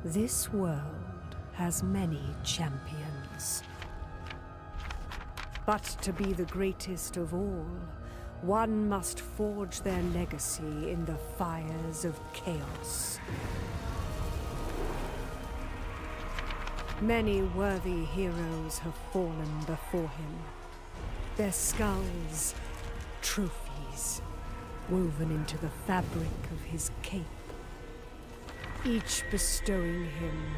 This world has many champions. But to be the greatest of all, one must forge their legacy in the fires of chaos. Many worthy heroes have fallen before him. Their skulls, trophies, woven into the fabric of his cape. Each bestowing him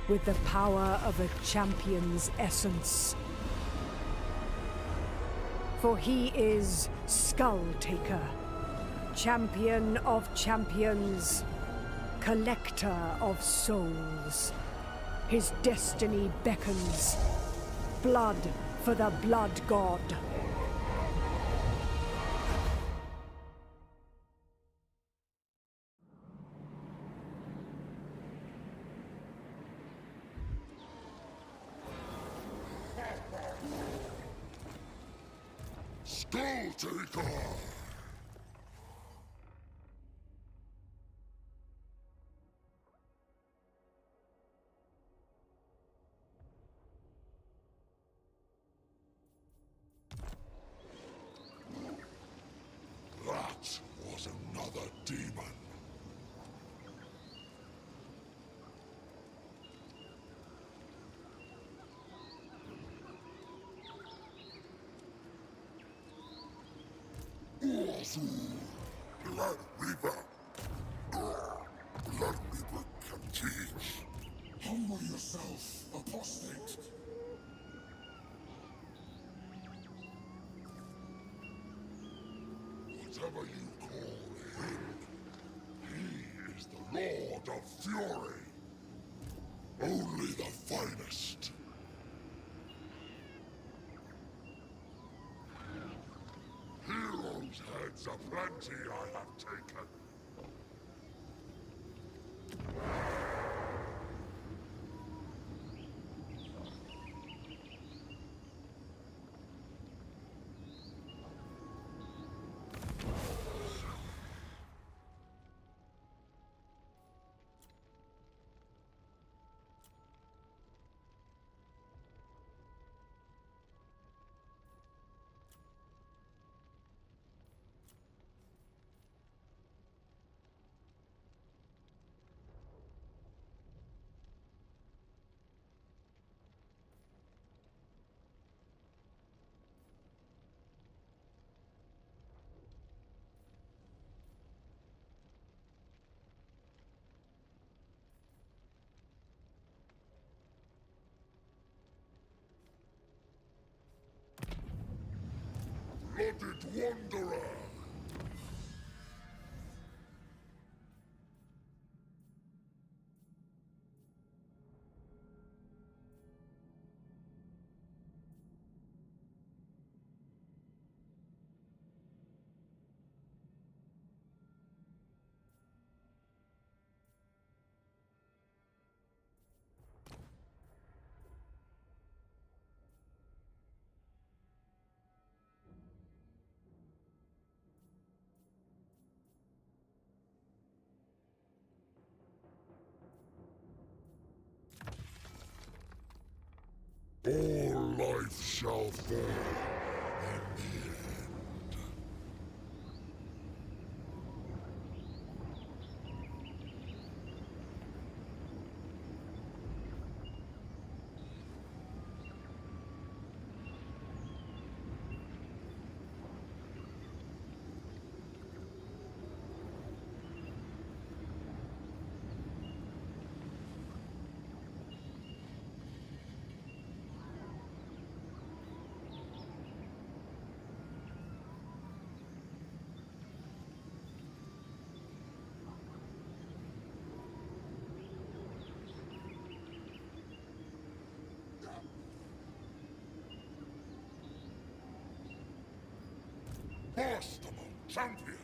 with the power of a champion's essence. For he is Skulltaker, champion of champions, collector of souls. His destiny beckons. Blood for the Blood God. Skulltaker! That was another demon. Blood Reaper. Blood Reaper can teach. Humble yourself, apostate. Whatever you call him, he is the Lord of Fury. Only the finest. Heroes' heads are plenty I have taken. Blooded Wanderer! All life shall fall in the end. First among champions!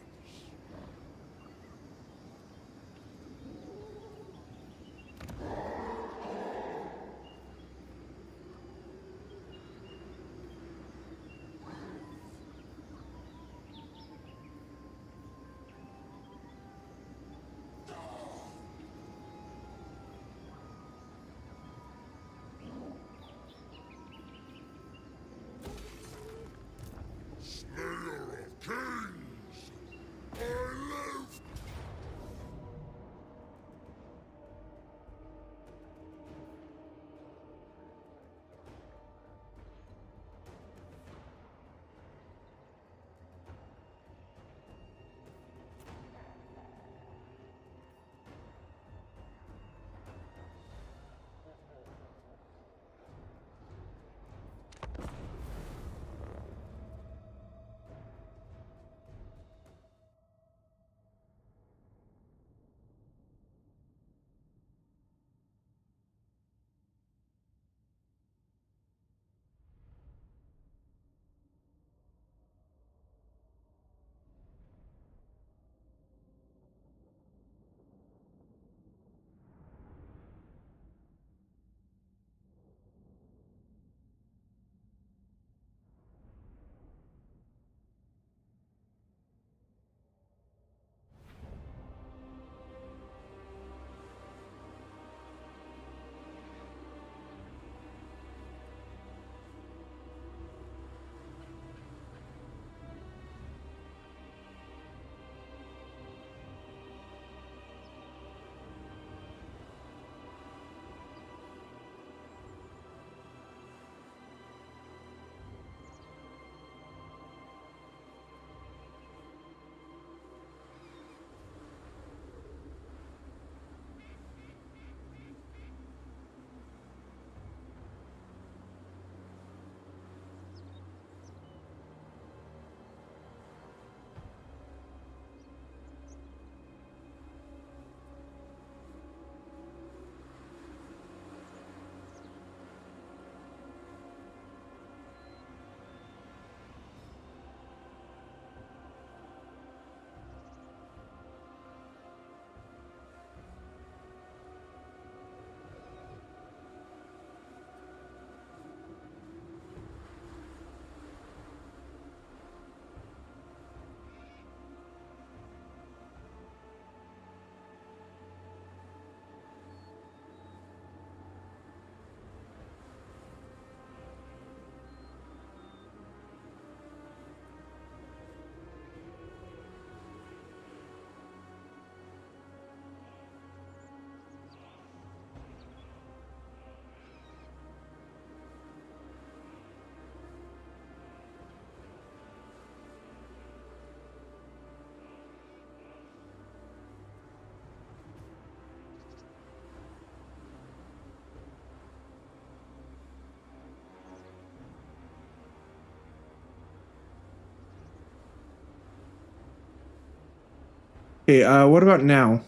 Okay, what about now?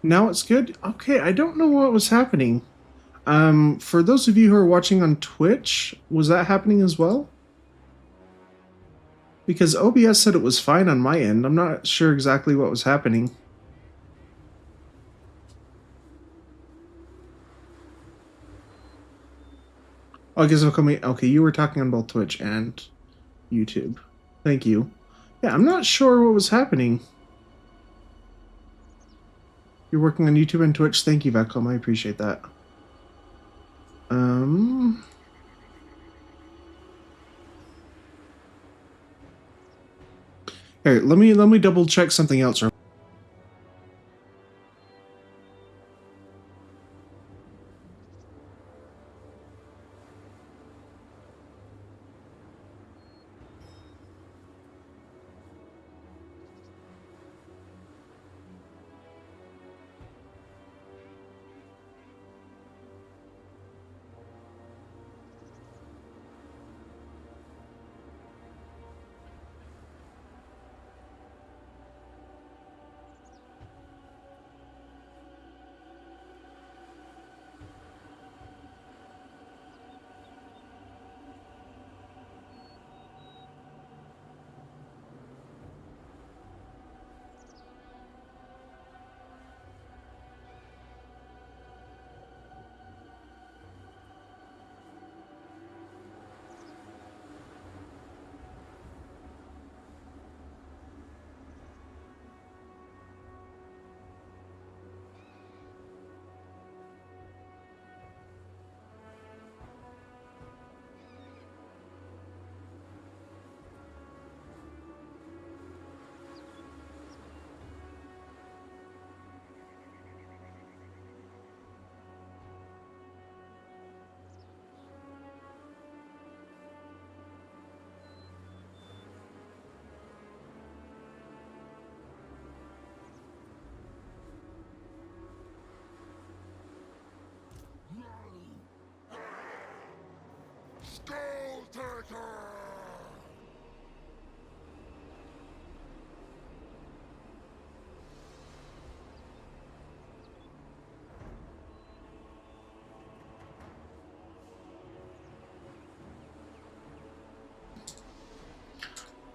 Now it's good? Okay, I don't know what was happening. For those of you who are watching on Twitch, was that happening as well? Because OBS said it was fine on my end. I'm not sure exactly what was happening. Oh, I guess I'm coming. Okay, you were talking on both Twitch and YouTube. Thank you. Yeah, I'm not sure what was happening. You're working on YouTube and Twitch. Thank you, Vacom. I appreciate that. Here, let me double check something else. Skulltaker!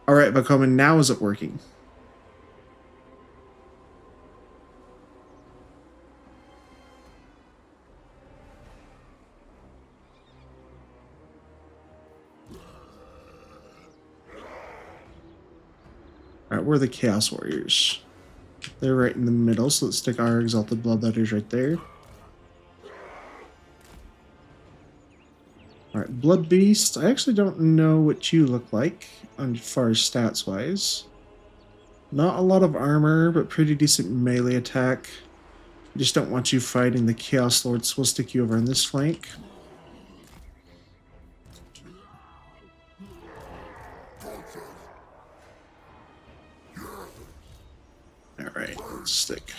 All right, Vacom, now is it working? Alright, we're the Chaos Warriors. They're right in the middle, so let's stick our Exalted Bloodletters right there. Alright, Blood Beast. I actually don't know what you look like as far as stats-wise. Not a lot of armor, but pretty decent melee attack. I just don't want you fighting the Chaos Lords, so we'll stick you over on this flank. Alright, let's stick.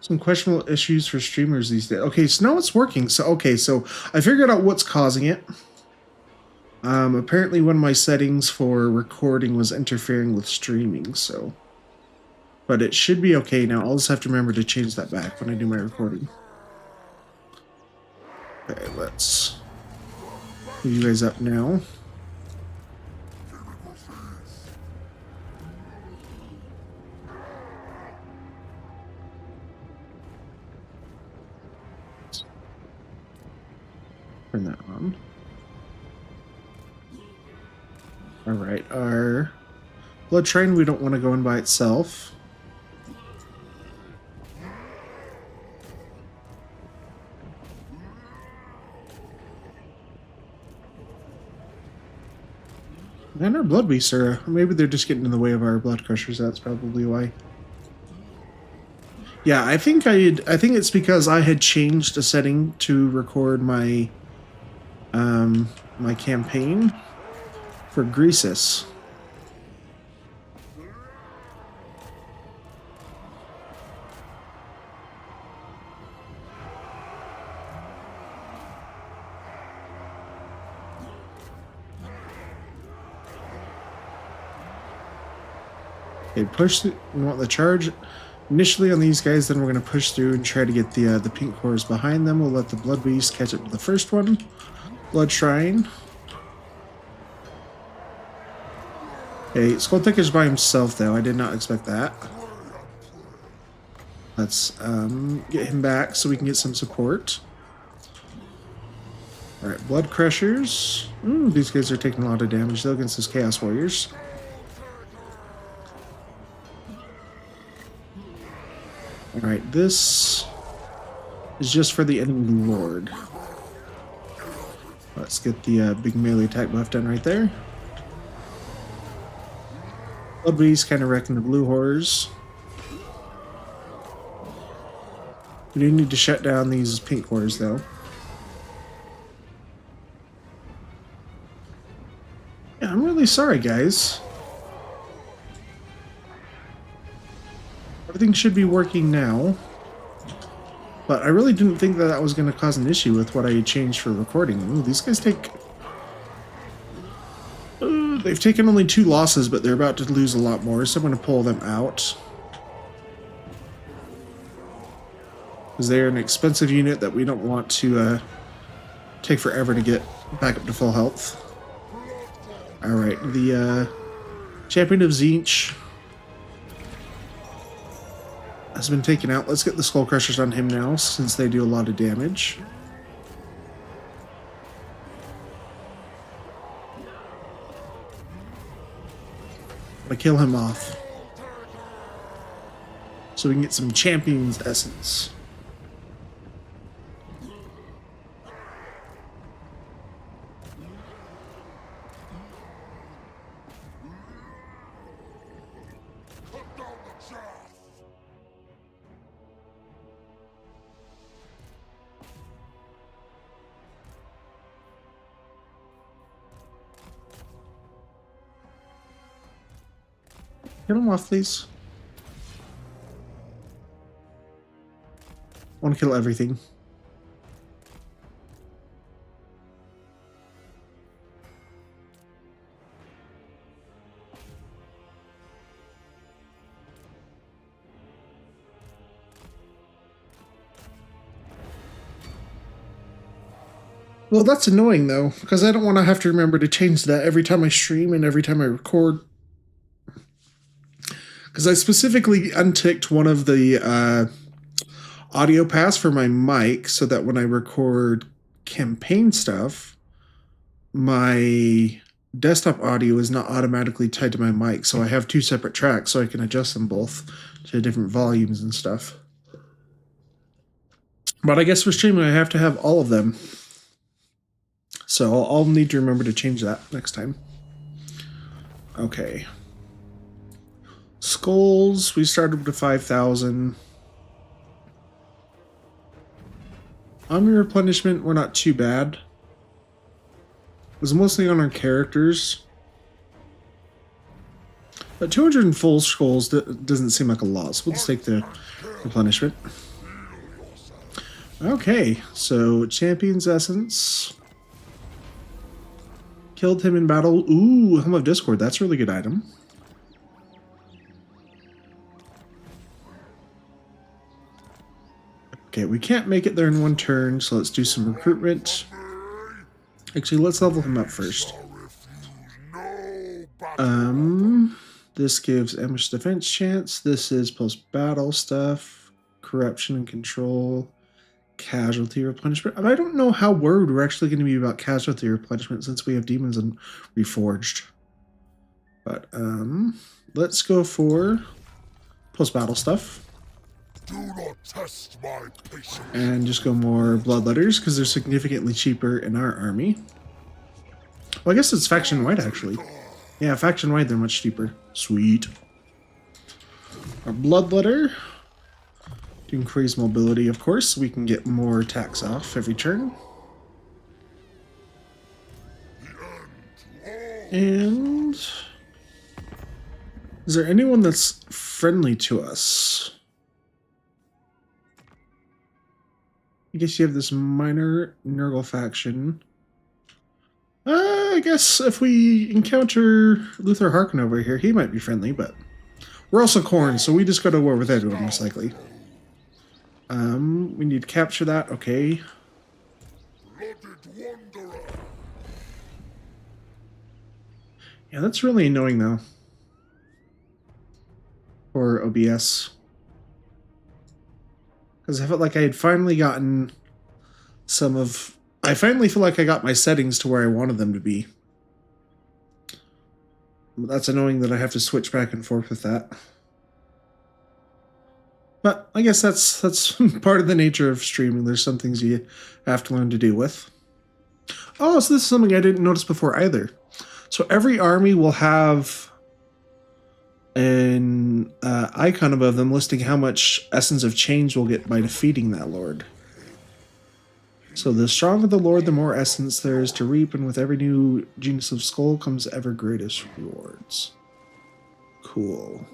Some questionable issues for streamers these days. Okay, so now it's working. So I figured out what's causing it. Apparently one of my settings for recording was interfering with streaming, so. But it should be okay now. I'll just have to remember to change that back when I do my recording. Okay, let's move you guys up now. Turn that on. Alright, our blood train we don't want to go in by itself. And our blood beasts are, maybe they're just getting in the way of our blood crushers, that's probably why. Yeah, I think it's because I had changed a setting to record my my campaign for Greasus. Okay, we want the charge initially on these guys, then we're going to push through and try to get the pink horrors behind them. We'll let the blood beast catch up to the first one. Blood shrine. Okay, Skulltaker's by himself though. I did not expect that. Let's get him back so we can get some support. Alright, blood crushers. Ooh, these guys are taking a lot of damage though against those chaos warriors. Alright, this is just for the enemy lord. Let's get the big melee attack buff done right there. Blood beast kind of wrecking the blue horrors. We do need to shut down these pink horrors though. Yeah, I'm really sorry, guys. Everything should be working now. But I really didn't think that that was going to cause an issue with what I changed for recording. Ooh, these guys take... they've taken only 2 losses, but they're about to lose a lot more, so I'm going to pull them out. Because they're an expensive unit that we don't want to take forever to get back up to full health. Alright, the Champion of Tzeentch has been taken out. Let's get the Skull Crushers on him now, since they do a lot of damage. I kill him off so we can get some Champion's Essence. Get him off, please. I want to kill everything. Well, that's annoying, though, because I don't want to have to remember to change that every time I stream and every time I record. Because I specifically unticked one of the audio paths for my mic so that when I record campaign stuff, my desktop audio is not automatically tied to my mic. So I have 2 separate tracks so I can adjust them both to different volumes and stuff. But I guess for streaming, I have to have all of them. So I'll need to remember to change that next time. Okay. Skulls, we started with 5,000. Army replenishment, we're not too bad. It was mostly on our characters. But 200 in full skulls doesn't seem like a lot, so we'll just take the replenishment. Okay, so Champion's Essence. Killed him in battle. Ooh, Helm of Discord, that's a really good item. Okay, we can't make it there in 1 turn, so let's do some recruitment. Actually, let's level him up first. This gives ambush defense chance. This is post-battle stuff. Corruption and control. Casualty replenishment. I don't know how worried we're actually going to be about casualty replenishment since we have demons and reforged. But, let's go for post-battle stuff. Do not test my patience. And just go more bloodletters because they're significantly cheaper in our army. Well, I guess it's faction-wide, actually. Yeah, faction-wide, they're much cheaper. Sweet. Our bloodletter. To increase mobility, of course, so we can get more attacks off every turn. And is there anyone that's friendly to us? I guess you have this minor Nurgle faction. I guess if we encounter Luther Harkin over here, he might be friendly, but We're also corn, so we just go to war with everyone, most likely. We need to capture that. Okay. Yeah, that's really annoying, though. For OBS. Because I felt like I had finally gotten some of... I finally feel like I got my settings to where I wanted them to be. But that's annoying that I have to switch back and forth with that. But I guess that's part of the nature of streaming. There's some things you have to learn to deal with. Oh, so this is something I didn't notice before either. So every army will have an icon above them listing how much Essence of Change we'll get by defeating that lord. So the stronger the lord, the more essence there is to reap, and with every new Genius of Skull comes ever greatest rewards. Cool.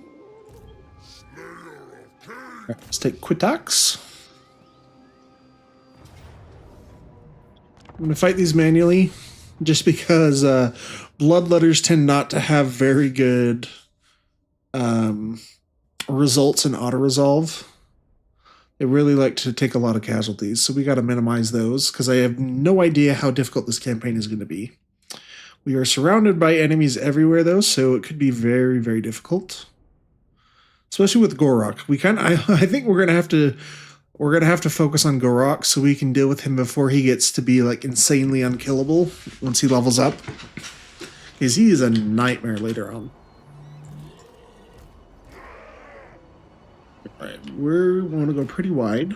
Right, let's take Quitax. I'm going to fight these manually, just because Bloodletters tend not to have very good results in auto-resolve. They really like to take a lot of casualties, so we got to minimize those, because I have no idea how difficult this campaign is going to be. We are surrounded by enemies everywhere, though, so it could be very, very difficult. Especially with Gorok. I think we're gonna have to focus on Gorok so we can deal with him before he gets to be like insanely unkillable once he levels up. Because he is a nightmare later on. Alright, we want to go pretty wide.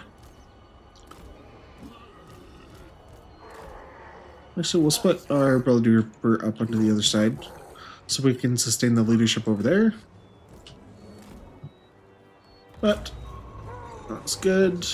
Actually, we'll split our Brother up onto the other side so we can sustain the leadership over there. But that's good.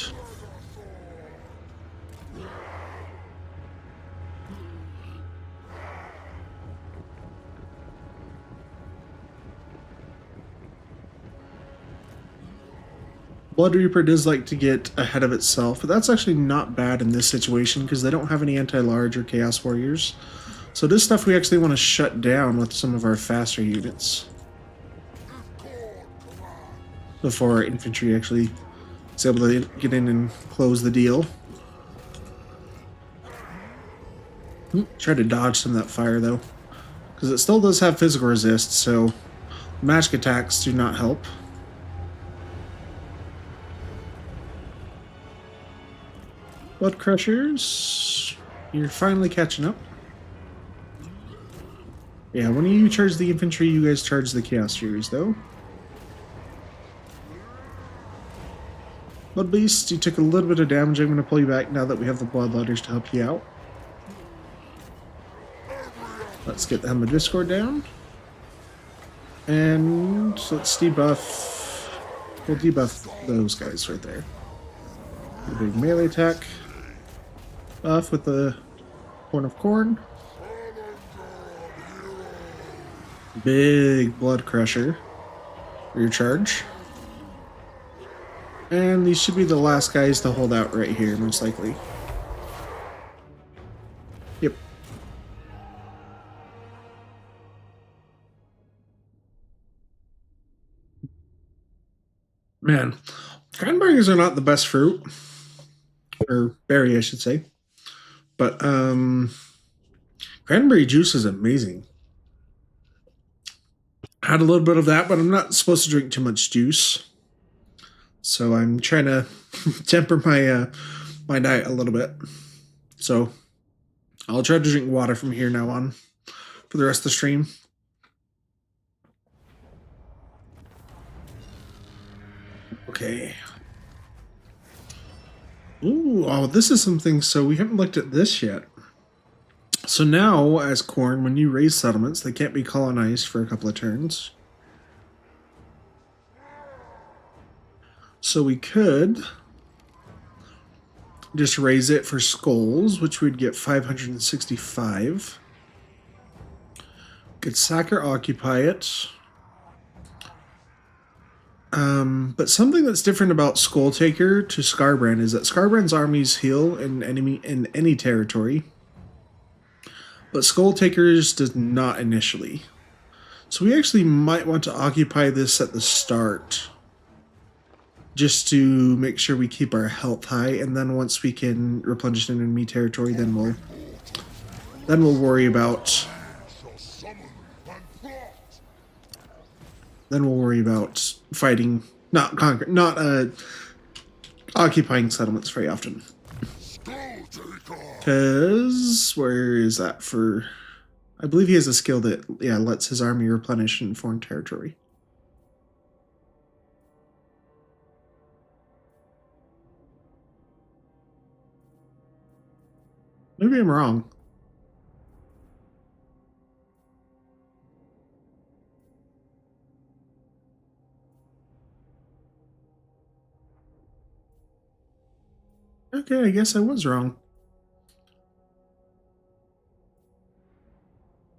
Blood Reaper does like to get ahead of itself, but that's actually not bad in this situation because they don't have any anti-large or Chaos Warriors. So this stuff we actually want to shut down with some of our faster units before our infantry actually is able to get in and close the deal. Try to dodge some of that fire though, because it still does have physical resist, so magic attacks do not help. Blood Crushers, you're finally catching up. Yeah, when you charge the infantry, you guys charge the Chaos Furies though. Blood Beast, you took a little bit of damage. I'm going to pull you back now that we have the Bloodletters to help you out. Let's get the Helm of Discord down. And let's debuff. We'll debuff those guys right there. A big melee attack. Buff with the Horn of Corn. Big Blood Crusher for your charge. And these should be the last guys to hold out right here, most likely. Yep. Man, cranberries are not the best fruit. Or berry, I should say. But, cranberry juice is amazing. I had a little bit of that, but I'm not supposed to drink too much juice. So I'm trying to temper my my diet a little bit. So I'll try to drink water from here now on for the rest of the stream. Okay. Ooh, oh, this is something. So we haven't looked at this yet. So now, as Khorne, when you raise settlements, they can't be colonized for a couple of turns. So we could just raise it for skulls, which would get 565. Could sack or occupy it. But something that's different about Skulltaker to Skarbrand is that Skarbrand's armies heal in any territory, but Skulltaker's does not initially. So we actually might want to occupy this at the start, just to make sure we keep our health high, and then once we can replenish in enemy territory, then we'll worry about fighting, not conquer, not occupying settlements very often. Because where is that for? I believe he has a skill that lets his army replenish in foreign territory. Maybe I'm wrong. Okay, I guess I was wrong.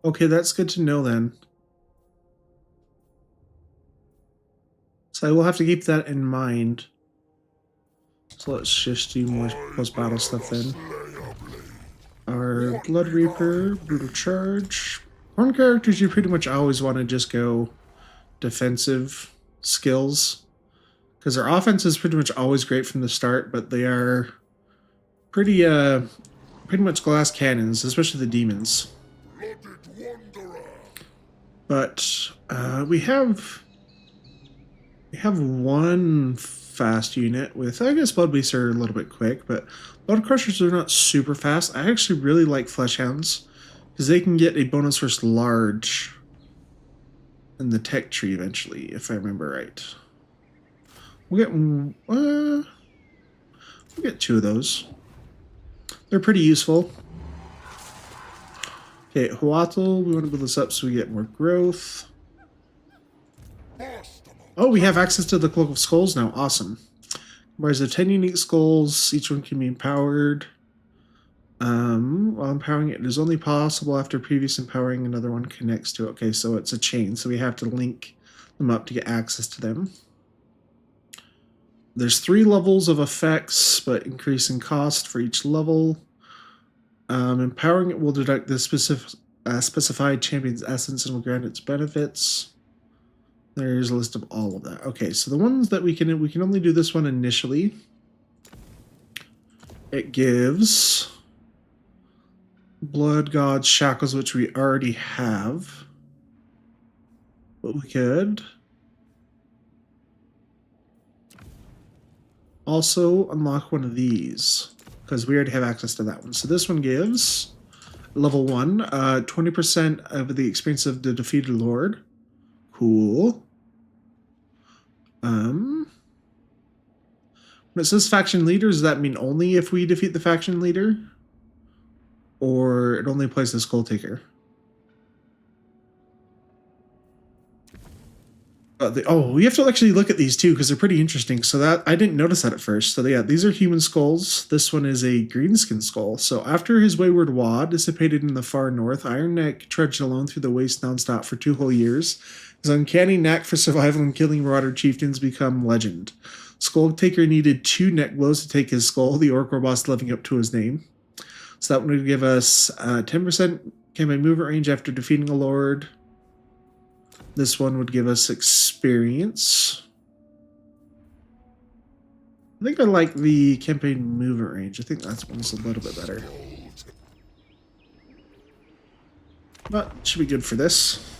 Okay, that's good to know then. So I will have to keep that in mind. So let's just do more post-battle stuff then. Our Blood Reaper, Brutal Charge. Horn characters, you pretty much always want to just go defensive skills. Because their offense is pretty much always great from the start, but they are pretty much glass cannons, especially the demons. But we have one fast unit with, I guess Blood Beasts are a little bit quick, but Blood Crushers are not super fast. I actually really like Fleshhounds because they can get a bonus versus large in the tech tree eventually, if I remember right. We'll get 2 of those. They're pretty useful. Okay, Huatl, we want to build this up so we get more growth. Oh, we have access to the Cloak of Skulls now. Awesome. Whereas the 10 unique skulls, each one can be empowered. While empowering it is only possible after previous empowering another one connects to it. Okay, so it's a chain, so we have to link them up to get access to them. There's 3 levels of effects, but increasing cost for each level. Empowering it will deduct the specified champion's essence and will grant its benefits. There's a list of all of that. Okay, so the ones that we can only do this one initially. It gives Blood God's Shackles, which we already have. But we could also unlock one of these, because we already have access to that one. So this one gives level 1, 20% of the experience of the defeated lord. Cool. When it says faction leader, does that mean only if we defeat the faction leader? Or it only applies to Skulltaker? We have to actually look at these too, because they're pretty interesting. So that I didn't notice that at first. So yeah, these are human skulls. This one is a greenskin skull. So after his wayward Wa dissipated in the far north, Ironneck trudged alone through the waste nonstop for 2 whole years. His uncanny knack for survival and killing marauder chieftains become legend. Skulltaker needed 2 neck blows to take his skull, the orc boss living up to his name. So that one would give us 10% campaign movement range after defeating a lord. This one would give us experience. I think I like the campaign movement range. I think that one's a little bit better. But should be good for this.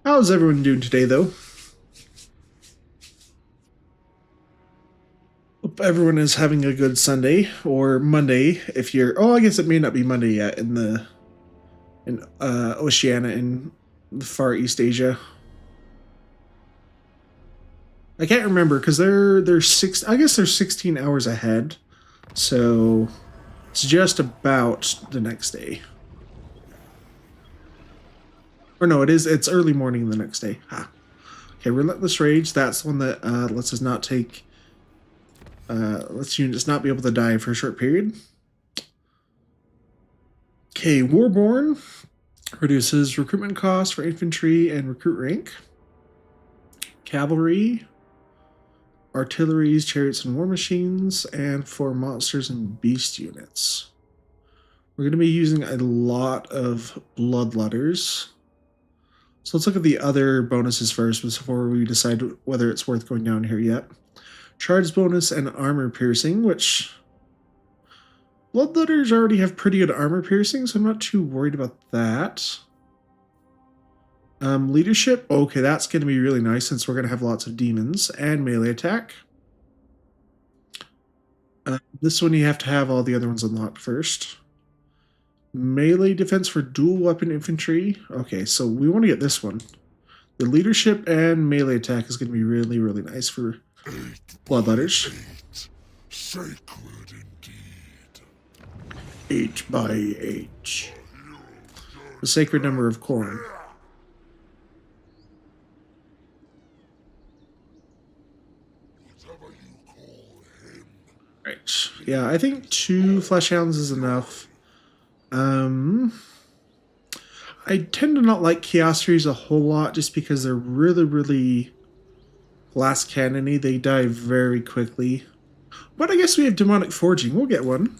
How's everyone doing today, though? Hope everyone is having a good Sunday or Monday. If you're, I guess it may not be Monday yet in Oceania in the Far East Asia. I can't remember because they're 16 hours ahead, so it's just about the next day. Or no, it's early morning the next day. Okay, Relentless Rage. That's the one that lets us not take. Lets units not be able to die for a short period. Okay, Warborn reduces recruitment costs for infantry and recruit rank. Cavalry, artilleries, chariots, and war machines, and for monsters and beast units. We're going to be using a lot of bloodletters. So let's look at the other bonuses first before we decide whether it's worth going down here yet. Charge bonus and armor piercing, which bloodletters already have pretty good armor piercing, so I'm not too worried about that. Leadership, okay, that's going to be really nice since we're going to have lots of demons, and melee attack. This one you have to have all the other ones unlocked first. Melee defense for dual weapon infantry. Okay, so we want to get this one. The leadership and melee attack is going to be really, really nice for bloodletters. 8. Sacred indeed. 8 by 8. The sacred number of corn. Whatever you call him. Right. Yeah, I think 2 flesh hounds is enough. I tend to not like Chaos Trees a whole lot just because they're really, really glass cannony. They die very quickly. But I guess we have Demonic Forging. We'll get one.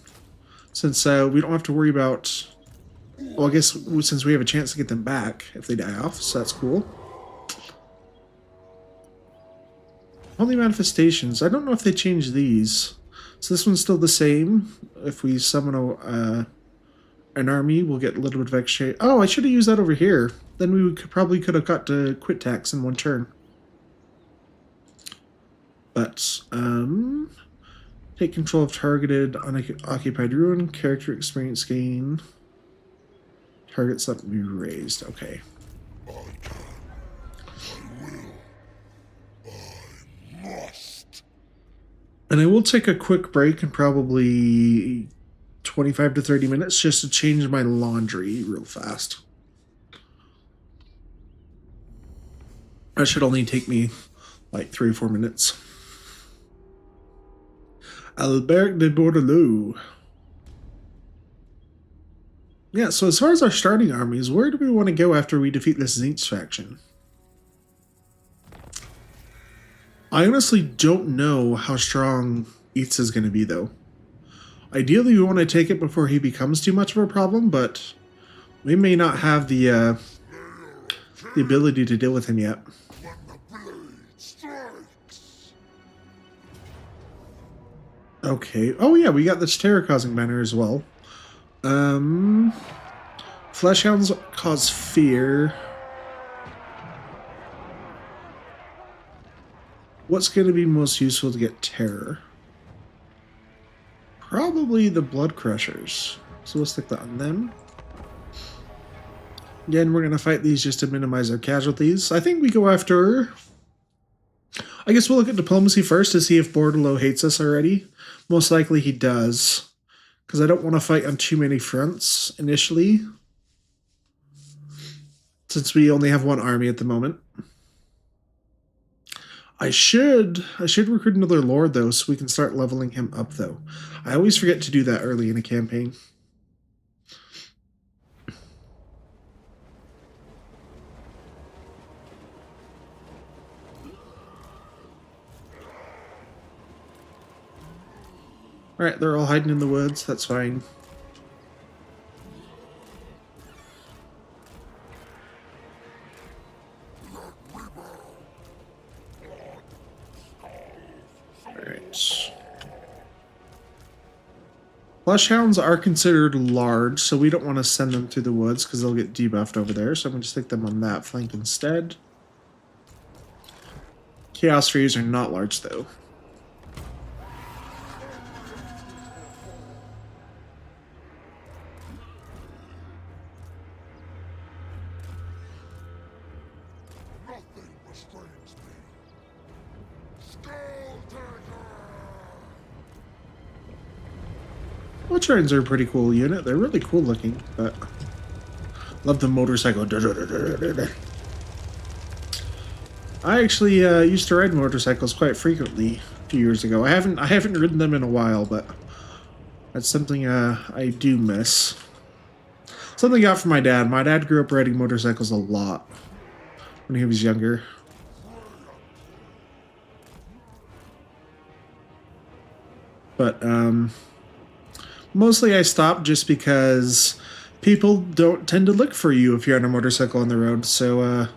Since we don't have to worry about... Well, I guess since we have a chance to get them back if they die off, so that's cool. Only manifestations. I don't know if they changed these. So this one's still the same. If we summon an army, we'll get a little bit of extra. Oh, I should have used that over here. Then we probably could have got to quit tax in one turn. But, take control of targeted unoccupied ruin, character experience gain. Targets that be raised. Okay. I can. I will. I must. And I will take a quick break in probably 25 to 30 minutes just to change my laundry real fast. That should only take me like 3 or 4 minutes. Albert de Bordelot. Yeah, so as far as our starting armies, where do we want to go after we defeat this Zinch faction? I honestly don't know how strong Eats is going to be, though. Ideally, we want to take it before he becomes too much of a problem, but we may not have the ability to deal with him yet. When the blade strikes. Okay. Oh yeah, we got this terror-causing banner as well. Fleshhounds cause fear. What's going to be most useful to get terror? Probably the Blood Crushers. So we'll stick that on them. Again, we're going to fight these just to minimize our casualties. I think we go after... I guess we'll look at diplomacy first to see if Bordelot hates us already. Most likely he does. Because I don't want to fight on too many fronts initially. Since we only have one army at the moment. I should recruit another lord though, so we can start leveling him up though. I always forget to do that early in a campaign. Alright, they're all hiding in the woods, that's fine. Alright. Fleshhounds are considered large, so we don't want to send them through the woods because they'll get debuffed over there, so I'm going to stick them on that flank instead. Chaos Trees are not large though. Nothing restrains me. Skulltaker. Witcherins are a pretty cool unit. They're really cool looking, but love the motorcycle. I actually used to ride motorcycles quite frequently a few years ago. I haven't ridden them in a while, but that's something I do miss. Something I got from my dad. My dad grew up riding motorcycles a lot when he was younger. But Mostly I stopped just because people don't tend to look for you if you're on a motorcycle on the road. So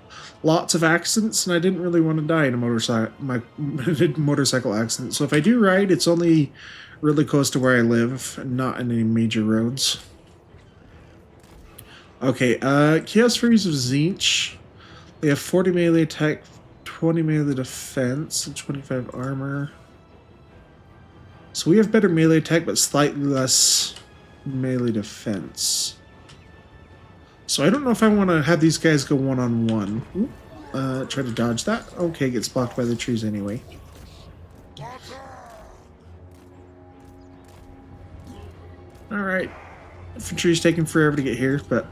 lots of accidents, and I didn't really want to die in a motorcycle accident. So if I do ride, it's only really close to where I live, and not in any major roads. Okay, Chaos Furies of Zinch. They have 40 melee attack, 20 melee defense, and 25 armor. So we have better melee attack, but slightly less melee defense. So I don't know if I want to have these guys go one-on-one. Try to dodge that. Okay, gets blocked by the trees anyway. Alright. Infantry's taking forever to get here, but...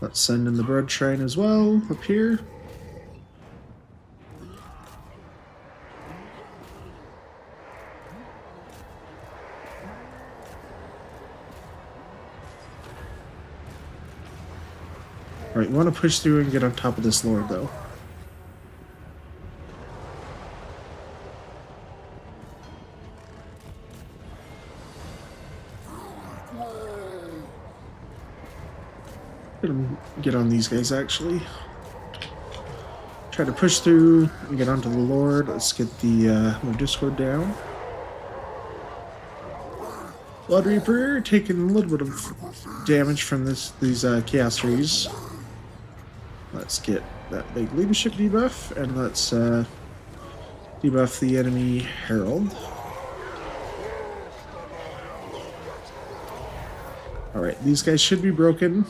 let's send in the Blood Shrine as well, up here. Alright, we want to push through and get on top of this lord, though. Get on these guys, actually. Try to push through and get onto the lord. Let's get the Discord down. Blood Reaper taking a little bit of damage from these Chaos Trees. Let's get that big leadership debuff, and let's debuff the enemy Herald. Alright, these guys should be broken.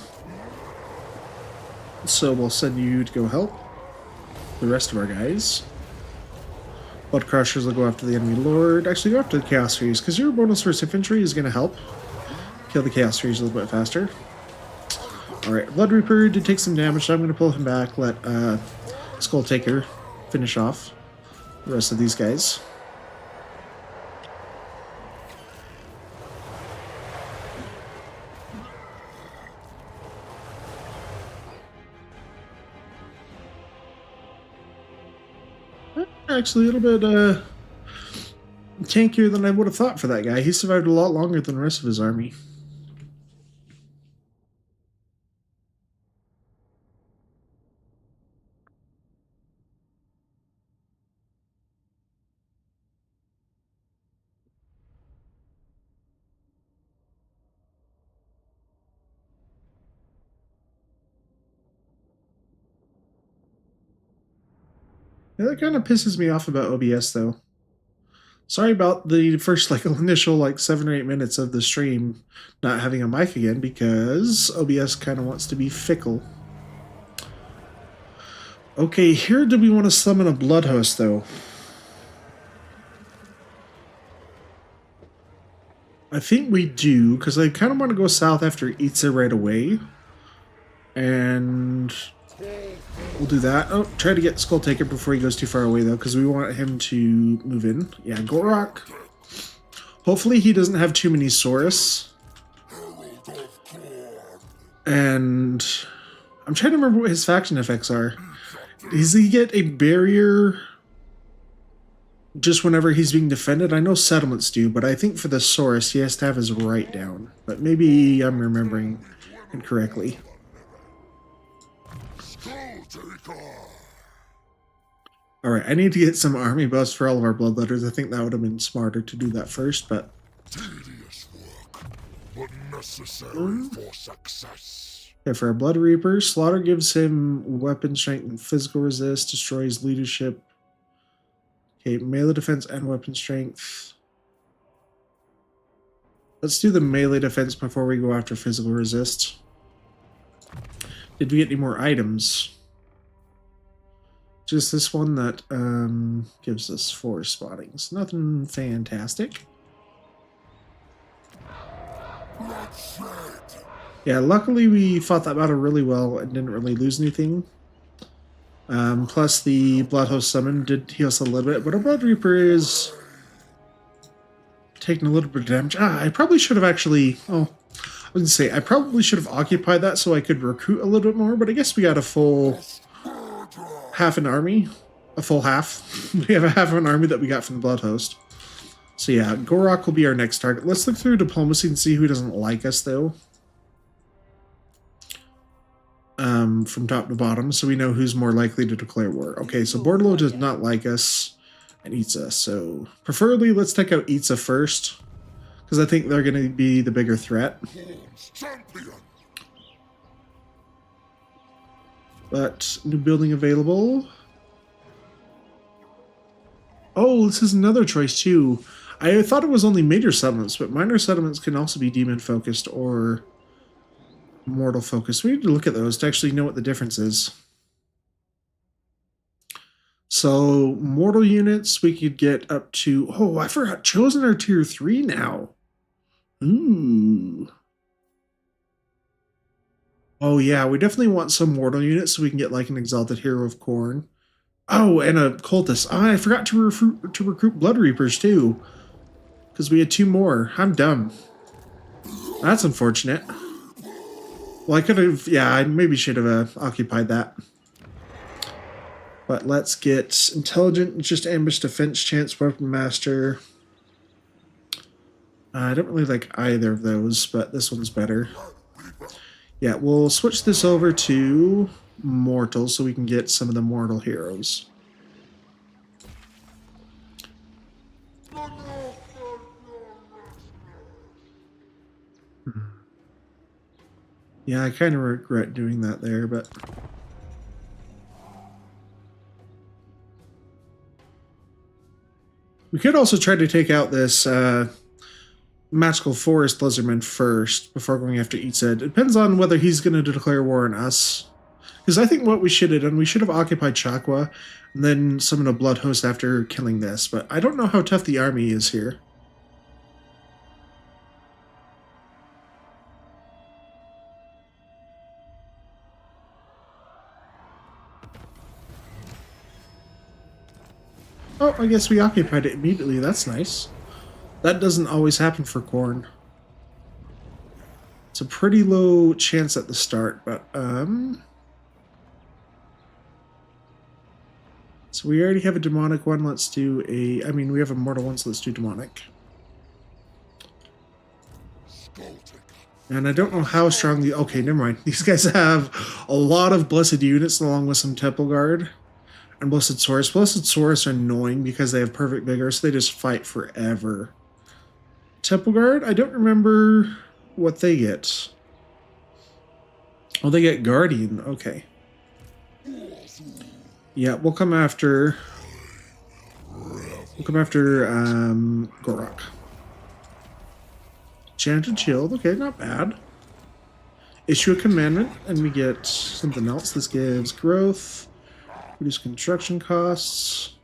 So we'll send you to go help the rest of our guys. Blood Crushers will go after the enemy lord. Actually, go after the Chaos Trees, because your bonus versus infantry is going to help kill the Chaos Trees a little bit faster. Alright, Blood Reaper did take some damage, so I'm going to pull him back, let Skulltaker finish off the rest of these guys. Actually, a little bit tankier than I would have thought for that guy. He survived a lot longer than the rest of his army. Yeah, that kind of pisses me off about OBS, though. Sorry about the first initial 7 or 8 minutes of the stream not having a mic again, because OBS kind of wants to be fickle. Okay, here do we want to summon a Bloodhost, though? I think we do, because I kind of want to go south after Itza right away. And we'll do that. Oh, try to get Skulltaker before he goes too far away, though, because we want him to move in. Yeah, Gorok. Hopefully he doesn't have too many Saurus. And I'm trying to remember what his faction effects are. Does he get a barrier just whenever he's being defended? I know settlements do, but I think for the Saurus he has to have his right down. But maybe I'm remembering incorrectly. Alright, I need to get some army buffs for all of our bloodletters. I think that would have been smarter to do that first, but... tedious work, but necessary for success. Okay, for our Blood Reaper, Slaughter gives him weapon strength and physical resist, destroys leadership. Okay, melee defense and weapon strength. Let's do the melee defense before we go after physical resist. Did we get any more items? Just this one that gives us 4 spottings. Nothing fantastic. Yeah, luckily we fought that battle really well and didn't really lose anything. Plus the Bloodhost summon did heal us a little bit, but our Blood Reaper is taking a little bit of damage. I probably should have actually... Oh, I was going to say, I probably should have occupied that so I could recruit a little bit more, but I guess we got a full... half an army. A full half. We have a half of an army that we got from the Bloodhost. So yeah, Gorok will be our next target. Let's look through diplomacy and see who doesn't like us, though. From top to bottom, so we know who's more likely to declare war. Okay, so Bordalo does not like us, and Itza. So preferably, let's take out Itza first, because I think they're going to be the bigger threat. But new building available. Oh, this is another choice too. I thought it was only major settlements, but minor settlements can also be demon focused or mortal focused. We need to look at those to actually know what the difference is. So mortal units, we could get up to, oh, I forgot, chosen our tier 3 now. Ooh. Oh yeah, we definitely want some mortal units so we can get like an exalted hero of Khorne. Oh, and a cultist. Oh, I forgot to recruit blood reapers too, because we had 2 more. I'm dumb. That's unfortunate. Well, I could have, yeah, I maybe should have occupied that. But let's get intelligent, just ambush, defense, chance, weapon master. I don't really like either of those, but this one's better. Yeah, we'll switch this over to mortal so we can get some of the mortal heroes. Yeah, I kind of regret doing that there, but... We could also try to take out this Magical Forest Lizardman first before going after Itza. It depends on whether he's going to declare war on us. Because I think what we should have done, we should have occupied Chakwa and then summoned a Blood Host after killing this. But I don't know how tough the army is here. Oh, I guess we occupied it immediately. That's nice. That doesn't always happen for Khorne. It's a pretty low chance at the start, but so we already have a demonic one. Let's do a... I mean, we have a mortal one, so let's do demonic. And I don't know how strong the... Okay, never mind. These guys have a lot of Blessed units along with some Temple Guard. And Blessed Saurus. Blessed Saurus are annoying because they have perfect vigor, so they just fight forever. Temple Guard, I don't remember what they get. Oh, they get Guardian. Okay. Yeah, we'll come after... Gorok. Enchanted Shield. Okay, not bad. Issue a commandment, and we get something else. This gives growth. Reduce construction costs,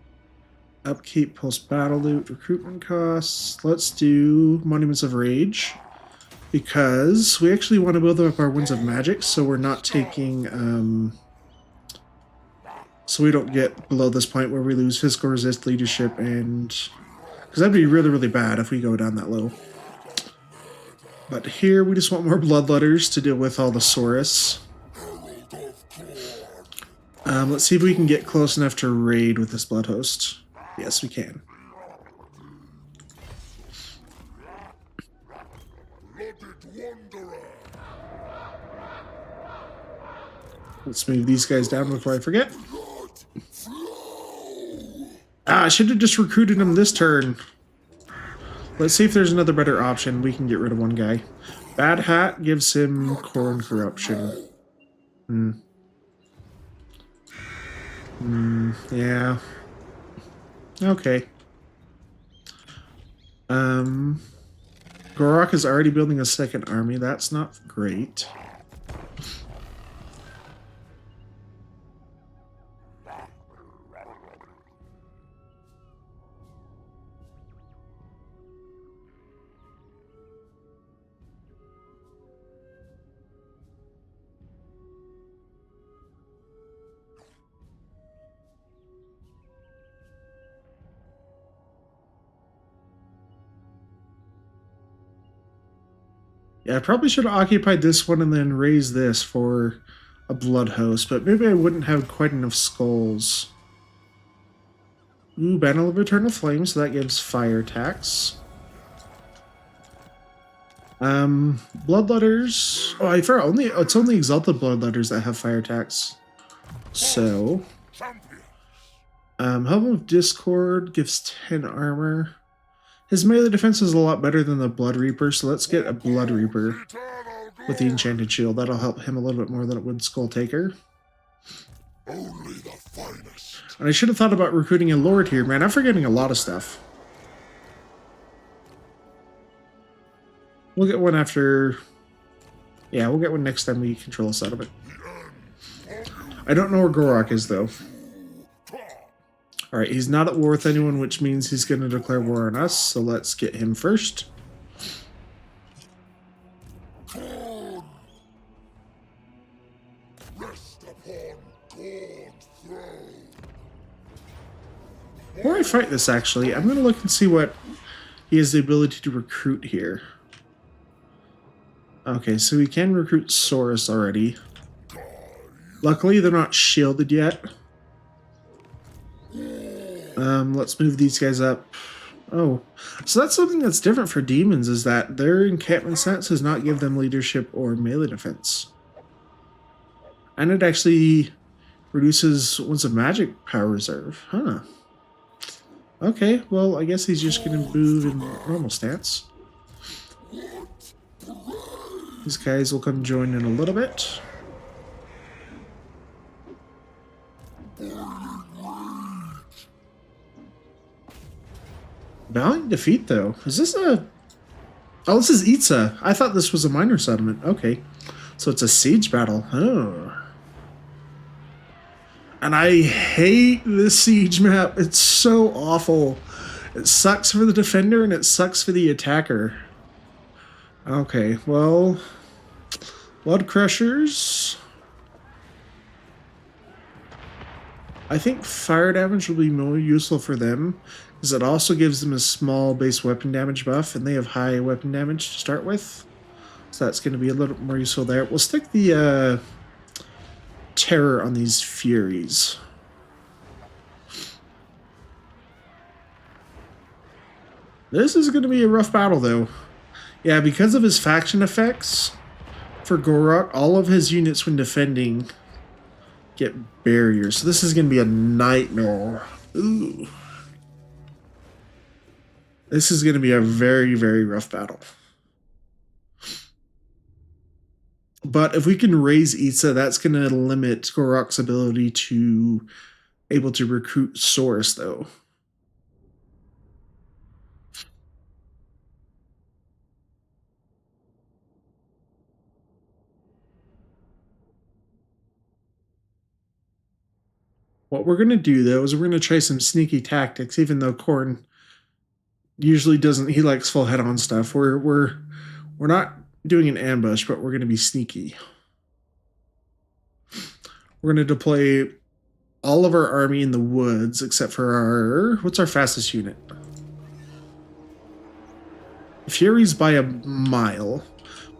upkeep post-battle loot, recruitment costs. Let's do Monuments of Rage, because we actually want to build up our Winds of Magic, so we're not taking, so we don't get below this point where we lose physical resist, leadership, and... Because that'd be really, really bad if we go down that low. But here, we just want more Bloodletters to deal with all the Saurus. Let's see if we can get close enough to raid with this Blood Host. Yes, we can. Let's move these guys down before I forget. Ah, I should have just recruited him this turn. Let's see if there's another better option. We can get rid of one guy. Bad Hat gives him Khorne Corruption. Yeah. Okay. Gorok is already building a second army. That's not great. Yeah, I probably should have occupied this one and then raised this for a Blood Host, but maybe I wouldn't have quite enough skulls. Ooh, Banner of Eternal Flame, so that gives fire attacks. Bloodletters. Oh, I forgot it's only Exalted Bloodletters that have fire attacks. So, Helm of Discord gives 10 armor. His melee defense is a lot better than the Blood Reaper, so let's get a Blood Reaper with the Enchanted Shield. That'll help him a little bit more than it would Skulltaker. Only the finest. And I should have thought about recruiting a Lord here, man. I'm forgetting a lot of stuff. We'll get one after... Yeah, we'll get one next time we control a settlement. I don't know where Gorok is, though. Alright, he's not at war with anyone, which means he's going to declare war on us, so let's get him first. Before I fight this, actually, I'm going to look and see what he has the ability to recruit here. Okay, so we can recruit Saurus already. Luckily, they're not shielded yet. Let's move these guys up. Oh, so that's something that's different for demons, is that their encampment stance does not give them leadership or melee defense. And it actually reduces once a magic power reserve. Huh. Okay, well, I guess he's just going to move in normal stance. These guys will come join in a little bit. Valiant defeat, though. Is this a... Oh, this is Itza. I thought this was a minor settlement. Okay. So it's a siege battle. Oh. And I hate this siege map. It's so awful. It sucks for the defender and it sucks for the attacker. Okay, well... Blood Crushers... I think fire damage will be more useful for them, because it also gives them a small base weapon damage buff, and they have high weapon damage to start with. So that's going to be a little more useful there. We'll stick the terror on these Furies. This is going to be a rough battle, though. Yeah, because of his faction effects, for Gorok, all of his units when defending get barriers. So this is going to be a nightmare. Ooh. This is going to be a very, very rough battle. But if we can raise Itza, that's going to limit Gorok's ability to able to recruit Saurus, though. What we're going to do, though, is we're going to try some sneaky tactics, even though Khorne usually doesn't. He likes full head-on stuff. We're not doing an ambush, but we're going to be sneaky. We're going to deploy all of our army in the woods, except for our... What's our fastest unit? Fury's by a mile,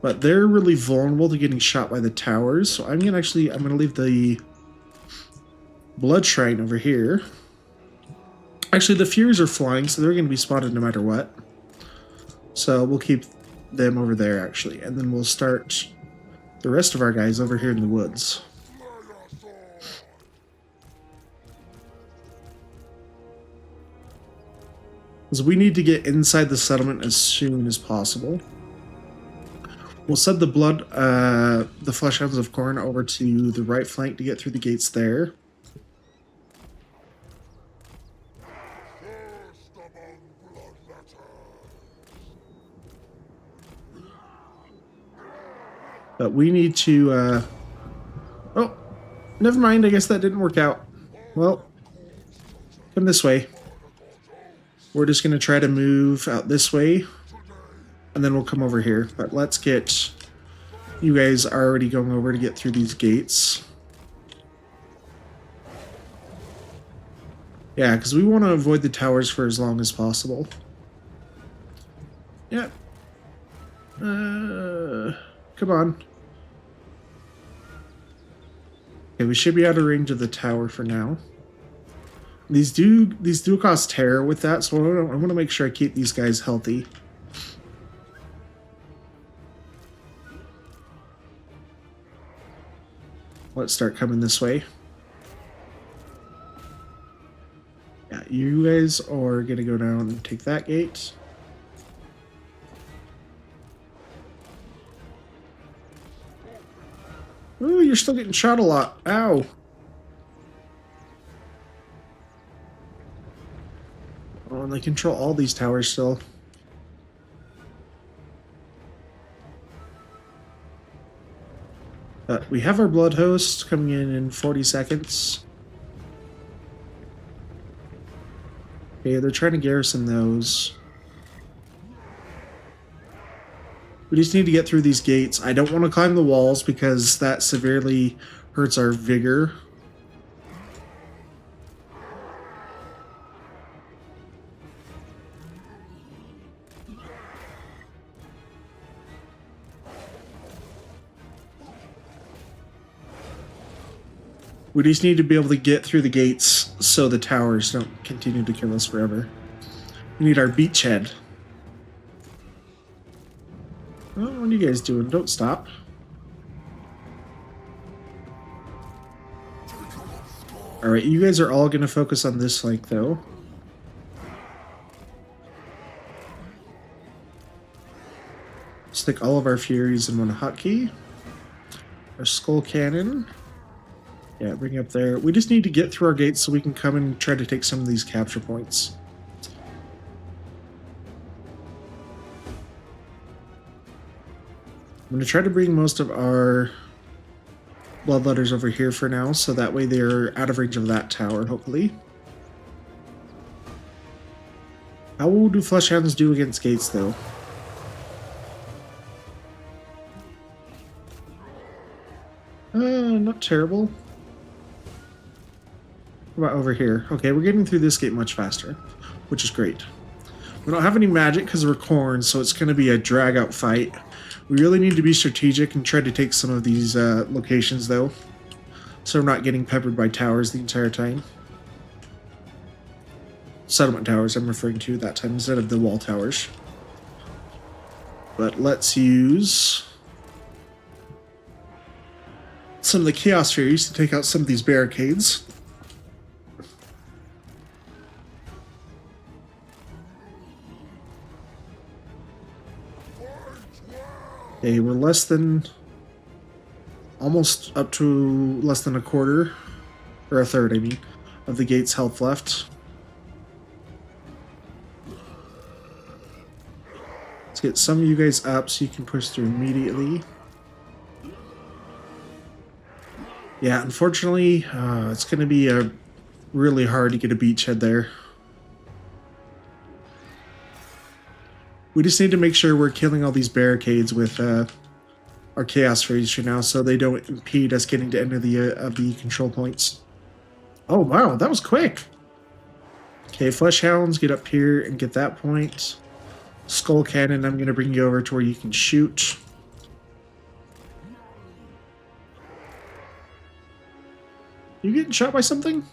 but they're really vulnerable to getting shot by the towers, so I'm going to leave the Blood Shrine over here. Actually, the Furies are flying, so they're going to be spotted no matter what. So we'll keep them over there, actually. And then we'll start the rest of our guys over here in the woods. Because we need to get inside the settlement as soon as possible. We'll send the Fleshhounds of Khorne over to the right flank to get through the gates there. But we need to, oh, never mind, I guess that didn't work out. Well, come this way. We're just going to try to move out this way, and then we'll come over here. But let's get you guys already going over to get through these gates. Yeah, because we want to avoid the towers for as long as possible. Yeah. Come on. Okay, we should be out of range of the tower for now. These do cause terror with that, so I want to make sure I keep these guys healthy. Let's start coming this way. Yeah, you guys are gonna go down and take that gate. Ooh, you're still getting shot a lot. Ow. Oh, and they control all these towers still. We have our blood host coming in 40 seconds. Okay, they're trying to garrison those. We just need to get through these gates. I don't want to climb the walls because that severely hurts our vigor. We just need to be able to get through the gates so the towers don't continue to kill us forever. We need our beachhead. Oh, what are you guys doing? Don't stop. Alright, you guys are all going to focus on this flank, though. Stick all of our Furies in one hotkey. Our Skull Cannon. Yeah, bring it up there. We just need to get through our gates so we can come and try to take some of these capture points. I'm going to try to bring most of our Bloodletters over here for now, so that way they're out of range of that tower, hopefully. How do Fleshhounds do against gates, though? Not terrible. What about over here? Okay, we're getting through this gate much faster, which is great. We don't have any magic because we're corn, so it's going to be a drag-out fight. We really need to be strategic and try to take some of these locations, though, so we're not getting peppered by towers the entire time. Settlement towers I'm referring to that time instead of the wall towers. But let's use some of the Chaos Furies to take out some of these barricades. Okay, we're less than, almost up to less than a quarter, or a third, I mean, of the gate's health left. Let's get some of you guys up so you can push through immediately. Yeah, unfortunately, it's going to be really hard to get a beachhead there. We just need to make sure we're killing all these barricades with our Chaos Furies for now, so they don't impede us getting to any of the control points. Oh wow, that was quick! Okay, Fleshhounds, get up here and get that point. Skull Cannon, I'm going to bring you over to where you can shoot. You getting shot by something?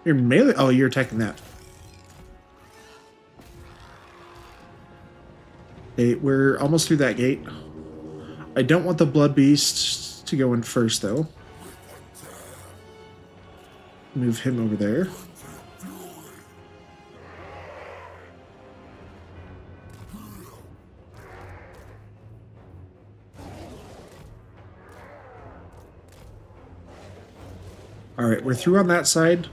You're melee? Oh, you're attacking that. Okay, we're almost through that gate. I don't want the Blood Beast to go in first, though. Move him over there. Alright, we're through on that side.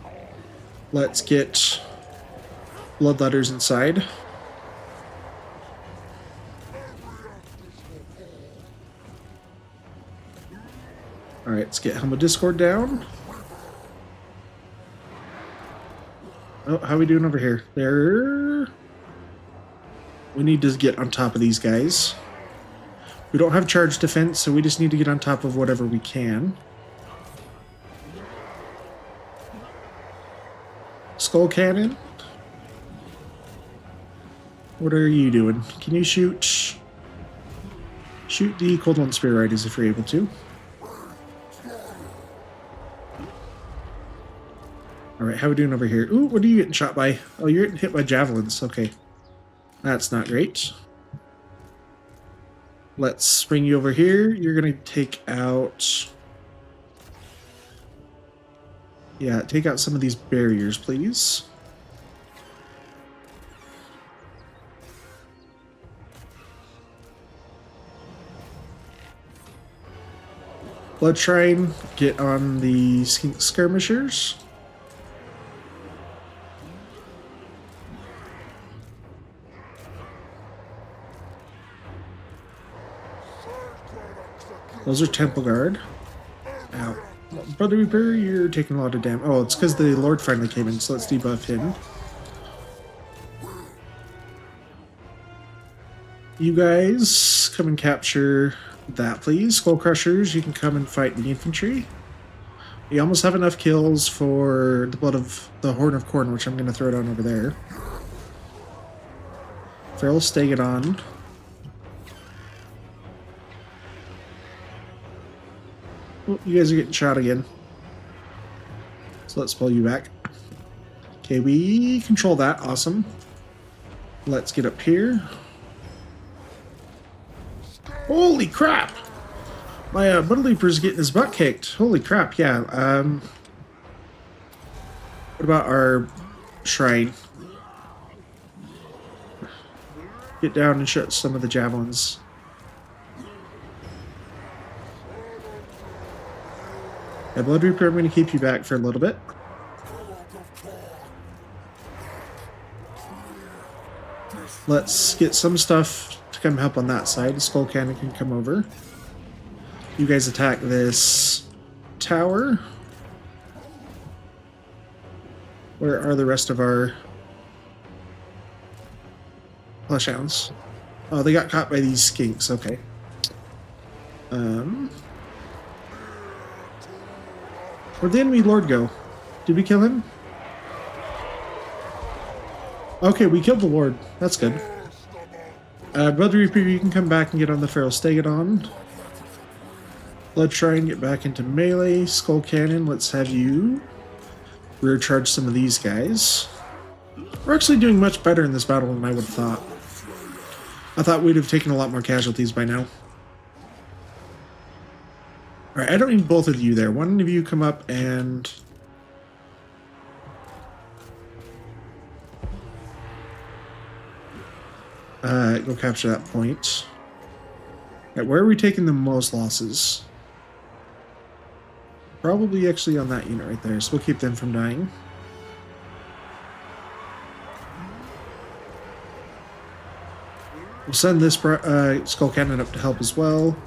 Let's get Bloodletters inside. Alright, let's get Helm of Discord down. Oh, how are we doing over here? There. We need to get on top of these guys. We don't have charge defense, so we just need to get on top of whatever we can. Skull Cannon. What are you doing? Can you shoot the Cold One Spear Riders if you're able to? 'Cause Alright, how are we doing over here? Ooh, what are you getting shot by? Oh, you're getting hit by javelins. Okay. That's not great. Let's bring you over here. You're going to take out... Yeah, take out some of these barriers, please. Blood Shrine, get on the skink skirmishers. Those are Temple Guard. Ow. Brother Reaper, you're taking a lot of damage. Oh, it's because the Lord finally came in, so let's debuff him. You guys come and capture that, please. Skull Crushers, you can come and fight the infantry. We almost have enough kills for the blood of the Horn of Corn, which I'm going to throw down over there. Feral Stegodon. Oh, you guys are getting shot again. So let's pull you back. Okay, we control that. Awesome. Let's get up here. Holy crap! My Blood Leaper's getting his butt kicked. Holy crap, yeah. What about our shrine? Get down and shut some of the javelins. Yeah, Blood Reaper, I'm going to keep you back for a little bit. Let's get some stuff to come help on that side. Skull Cannon can come over. You guys attack this tower. Where are the rest of our flesh hounds? Oh, they got caught by these skinks. Okay. Where'd the enemy lord go? Did we kill him? Okay, we killed the lord. That's good. Brother Reaper, you can come back and get on the Feral Stegodon. Blood Shrine, get back into melee. Skull Cannon, let's have you rear charge some of these guys. We're actually doing much better in this battle than I would have thought. I thought we'd have taken a lot more casualties by now. Alright, I don't need both of you there. One of you come up and... go capture that point. Right, where are we taking the most losses? Probably actually on that unit right there, so we'll keep them from dying. We'll send this Skull Cannon up to help as well.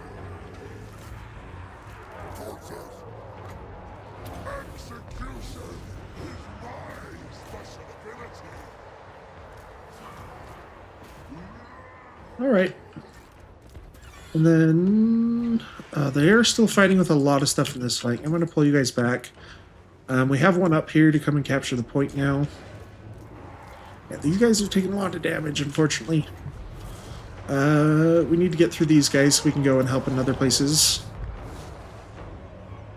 Alright. And then they are still fighting with a lot of stuff in this fight. I'm going to pull you guys back. We have one up here to come and capture the point now. Yeah, these guys have taken a lot of damage, unfortunately. We need to get through these guys so we can go and help in other places.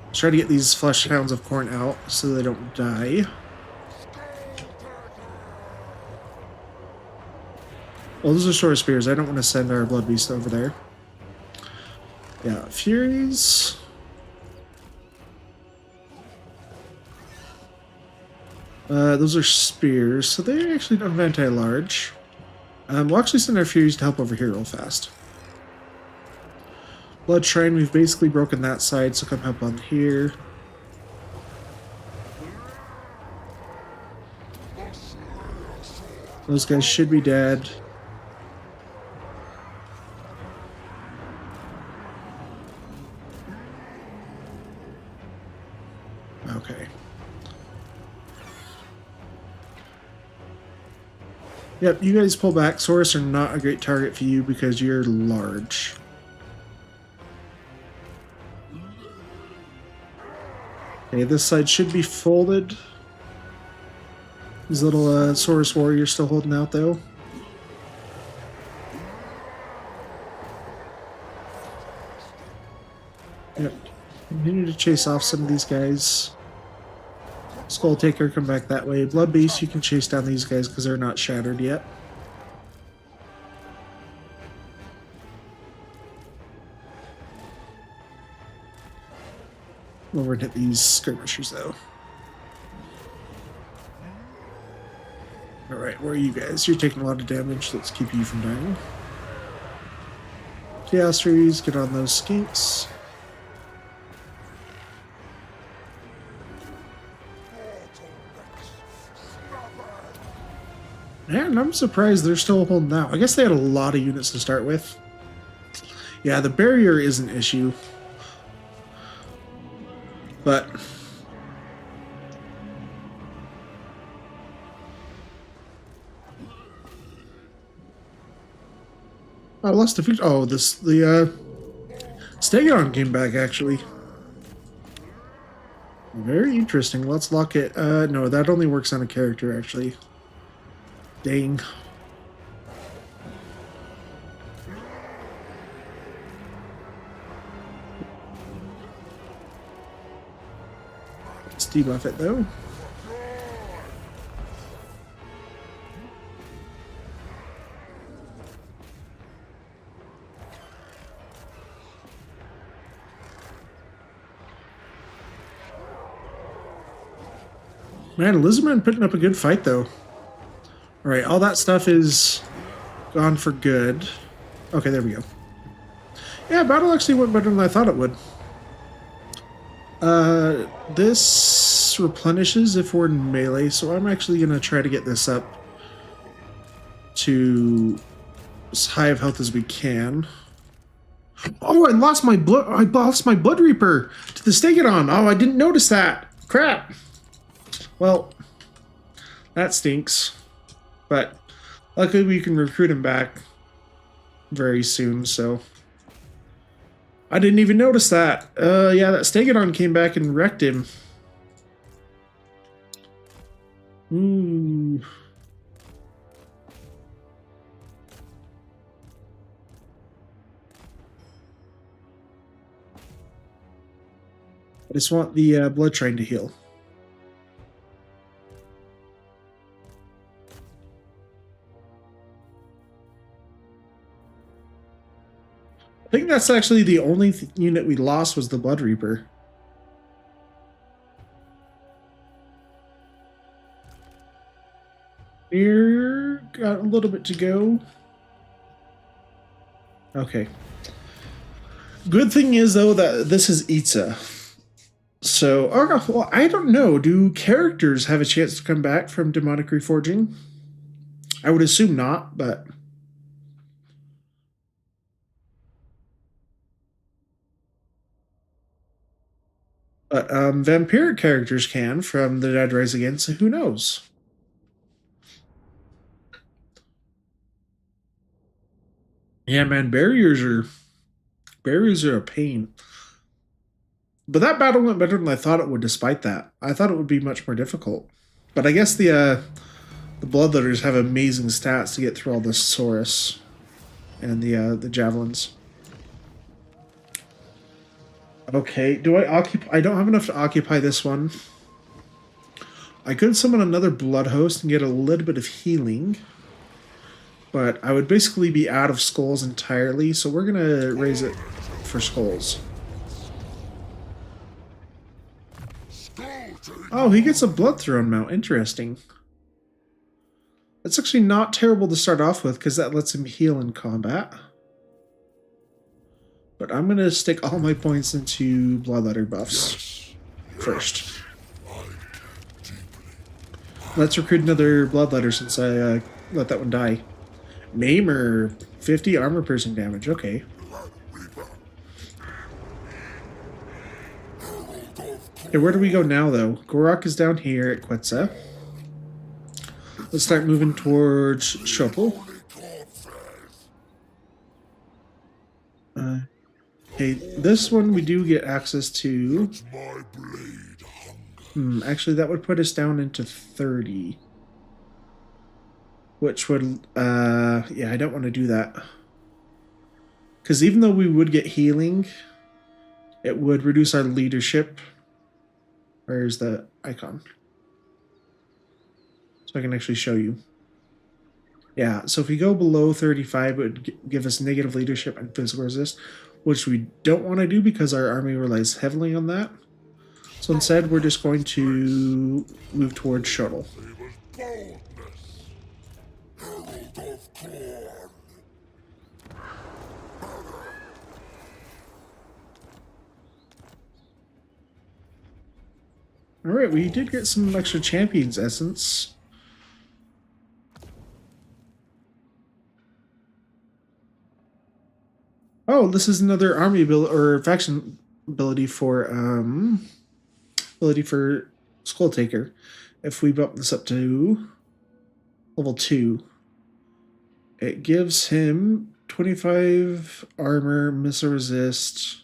Let's try to get these flesh hounds of corn out so they don't die. Well, those are sword spears. I don't want to send our blood beast over there. Yeah, Furies. Those are spears, so they actually don't have anti-large. We'll actually send our Furies to help over here real fast. Blood Shrine, we've basically broken that side, so come help on here. Those guys should be dead. Okay. Yep, you guys pull back. Saurus are not a great target for you because you're large. Okay, this side should be folded. These little Saurus warriors still holding out though. Yep. Continue to chase off some of these guys. Skulltaker, come back that way. Blood Beast, you can chase down these guys because they're not shattered yet. Over and hit these skirmishers though. Alright, where are you guys? You're taking a lot of damage. Let's keep you from dying. Chaos Furies, get on those skinks. Man, I'm surprised they're still holding out. I guess they had a lot of units to start with. Yeah, the barrier is an issue. But I lost the feature. Oh, the Stegon came back actually. Very interesting. Let's lock it. No, that only works on a character actually. Dang. Let's debuff it though. Man, Lizardman putting up a good fight though. Alright, all that stuff is gone for good. Okay, there we go. Yeah, battle actually went better than I thought it would. This replenishes if we're in melee, so I'm actually going to try to get this up to as high of health as we can. Oh, I lost my Blood Reaper to the Stegodon. Oh, I didn't notice that. Crap. Well, that stinks. But luckily we can recruit him back very soon, so I didn't even notice that. Yeah, that Stegodon came back and wrecked him. Ooh. I just want the blood train to heal. I think that's actually the only unit we lost was the Blood Reaper. Here, got a little bit to go. Okay. Good thing is, though, that this is Itza. So, well, I don't know. Do characters have a chance to come back from demonic reforging? I would assume not, but... But vampiric characters can from the Dead Rise Again, so who knows? Yeah, man, barriers are a pain. But that battle went better than I thought it would, despite that. I thought it would be much more difficult. But I guess the Bloodletters have amazing stats to get through all the Saurus and the Javelins. Okay, do I occupy? I don't have enough to occupy this one. I could summon another Blood Host and get a little bit of healing. But I would basically be out of skulls entirely, so we're going to raise it for skulls. Oh, he gets a Blood Throne mount. Interesting. That's actually not terrible to start off with, because that lets him heal in combat. But I'm going to stick all my points into Bloodletter buffs first. Let's recruit another Bloodletter since I let that one die. Maimer, 50 armor piercing damage. Okay. Okay, where do we go now, though? Gorok is down here at Quetzal. Let's start moving towards Shopel. Okay, this one we do get access to. Actually, that would put us down into 30. Which would, yeah, I don't want to do that. Because even though we would get healing, it would reduce our leadership. Where's the icon? So I can actually show you. Yeah, so if we go below 35, it would give us negative leadership and physical resist, which we don't want to do because our army relies heavily on that. So instead, we're just going to move towards shuttle. Alright, we did get some extra champions essence. Oh, this is another army ability or faction ability for Skulltaker. If we bump this up to level 2, it gives him 25 armor, missile resist,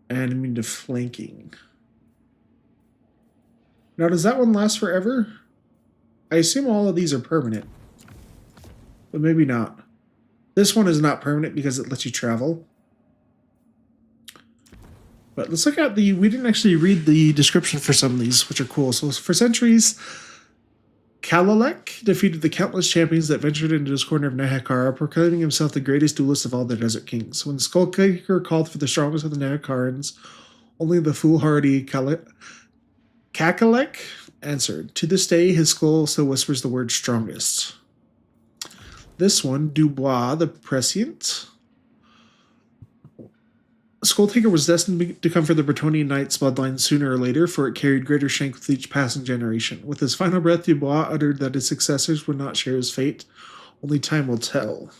and immune to flanking. Now, does that one last forever? I assume all of these are permanent, but maybe not. This one is not permanent because it lets you travel. But let's look at the... We didn't actually read the description for some of these, which are cool. So for centuries, Kalalek defeated the countless champions that ventured into this corner of Nehekara, proclaiming himself the greatest duelist of all the Desert Kings. When Skulltaker called for the strongest of the Nehekarans, only the foolhardy Kakalek answered. To this day, his skull still whispers the word strongest. This one, Dubois the Prescient. Skulltaker was destined to come for the Bretonnian Knight's bloodline sooner or later, for it carried greater strength with each passing generation. With his final breath, Dubois uttered that his successors would not share his fate. Only time will tell.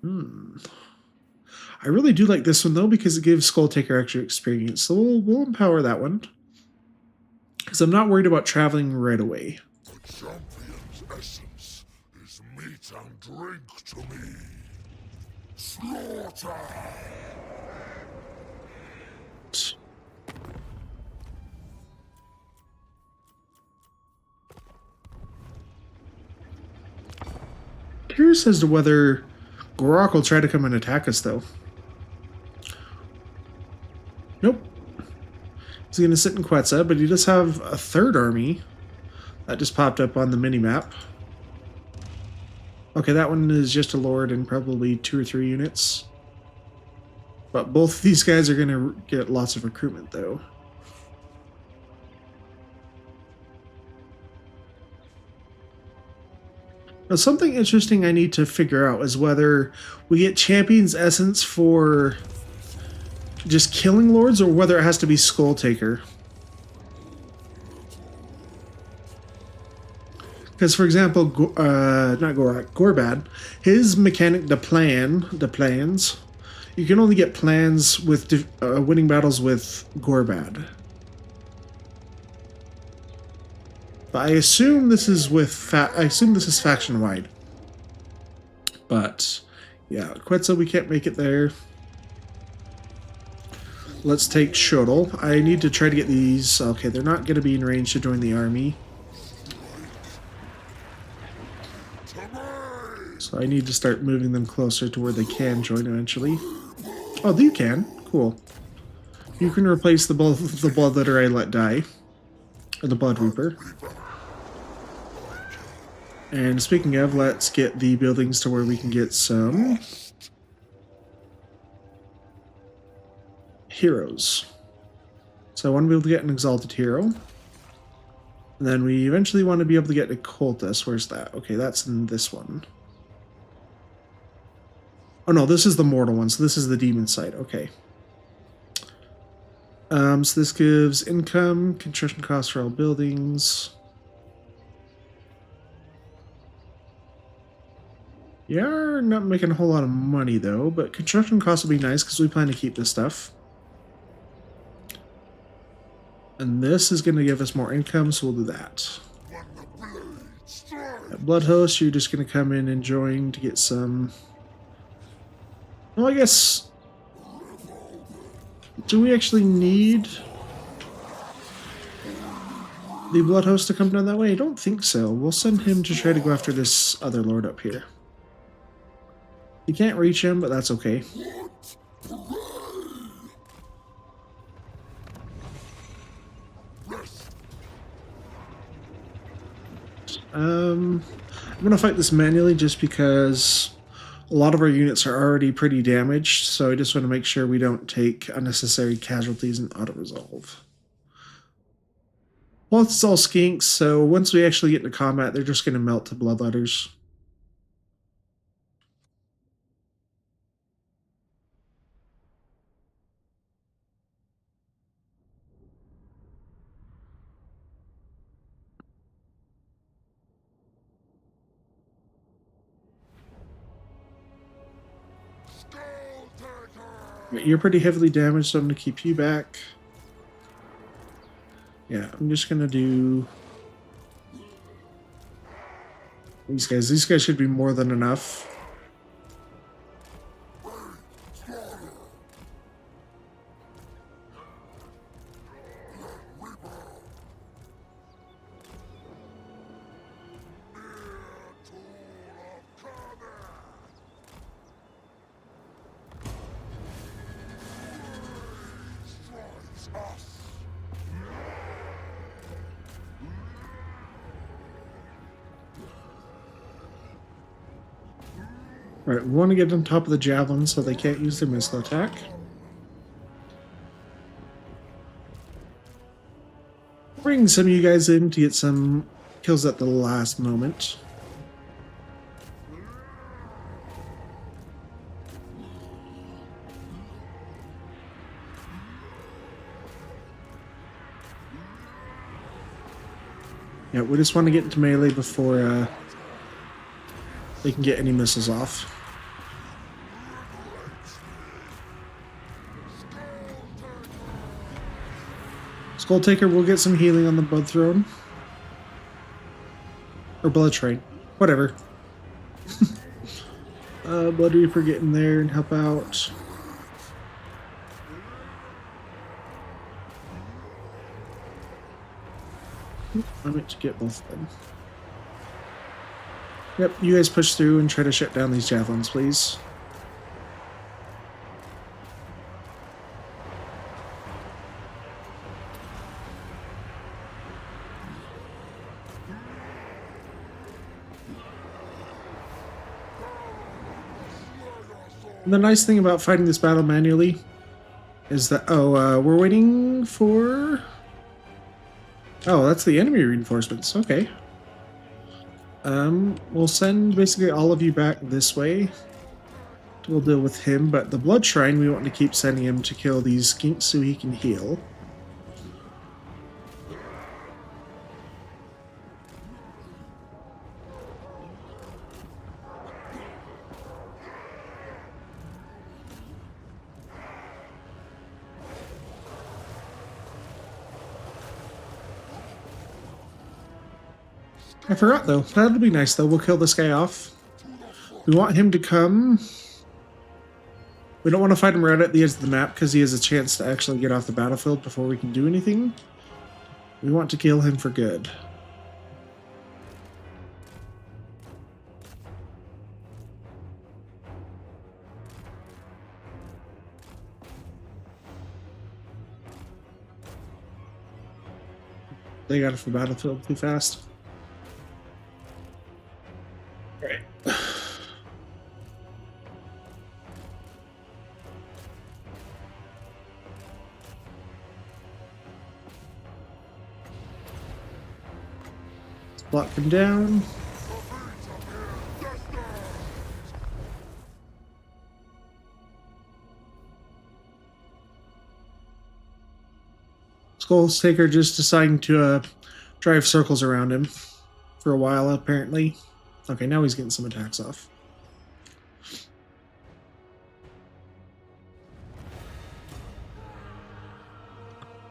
I really do like this one, though, because it gives Skulltaker extra experience. So we'll empower that one. Because I'm not worried about traveling right away. The champion's essence is meat and drink to me. Slaughter! Curious as to whether Gorok will try to come and attack us, though. Nope. He's going to sit in Quetzal, but he does have a third army that just popped up on the minimap. Okay, that one is just a lord and probably 2 or 3 units. But both of these guys are going to get lots of recruitment, though. Now, something interesting I need to figure out is whether we get Champion's Essence for just killing lords or whether it has to be Skulltaker. Because, for example, not Gorak, Gorbad, his mechanic, the plans, you can only get plans with winning battles with Gorbad. But I assume this is faction wide. But yeah, Quetzal, we can't make it there. Let's take Shodel. I need to try to get these. Okay, they're not going to be in range to join the army. So I need to start moving them closer to where they can join eventually. Oh, you can. Cool. You can replace the Bloodletter I let die. Or the Blood Reaper. And speaking of, let's get the buildings to where we can get some heroes. So I want to be able to get an Exalted Hero. And then we eventually want to be able to get a Cultist. Where's that? Okay, that's in this one. Oh no, this is the mortal one, so this is the demon side. Okay. So this gives income, construction costs for all buildings. Yeah, not making a whole lot of money though, but construction costs will be nice because we plan to keep this stuff. And this is going to give us more income, so we'll do that. At Bloodhost, you're just going to come in and join to get some... Well, I guess... Do we actually need the Bloodhost to come down that way? I don't think so. We'll send him to try to go after this other lord up here. You can't reach him, but that's okay. I'm gonna fight this manually just because a lot of our units are already pretty damaged, so I just want to make sure we don't take unnecessary casualties in auto-resolve. Well, it's all skinks, so once we actually get into combat, they're just going to melt to bloodletters. Skulltaker! You're pretty heavily damaged, so I'm going to keep you back. Yeah, I'm just going to do these guys. These guys should be more than enough. All right, we want to get on top of the javelin so they can't use their missile attack. Bring some of you guys in to get some kills at the last moment. Yeah, we just want to get into melee before they can get any missiles off. Skulltaker will get some healing on the Blood Throne. Or Blood Train. Whatever. Blood Reaper get in there and help out. I meant to get both of them. Yep, you guys push through and try to shut down these javelins, please. And the nice thing about fighting this battle manually is that, we're waiting for... Oh, that's the enemy reinforcements. Okay. We'll send basically all of you back this way. We'll deal with him, but the Blood Shrine, we want to keep sending him to kill these skinks so he can heal. I forgot, though. That'll be nice, though. We'll kill this guy off. We want him to come... We don't want to fight him right at the edge of the map, because he has a chance to actually get off the battlefield before we can do anything. We want to kill him for good. They got off the battlefield too fast. Alright. Let's block him down. Skulltaker just deciding to drive circles around him for a while, apparently. Okay, now he's getting some attacks off.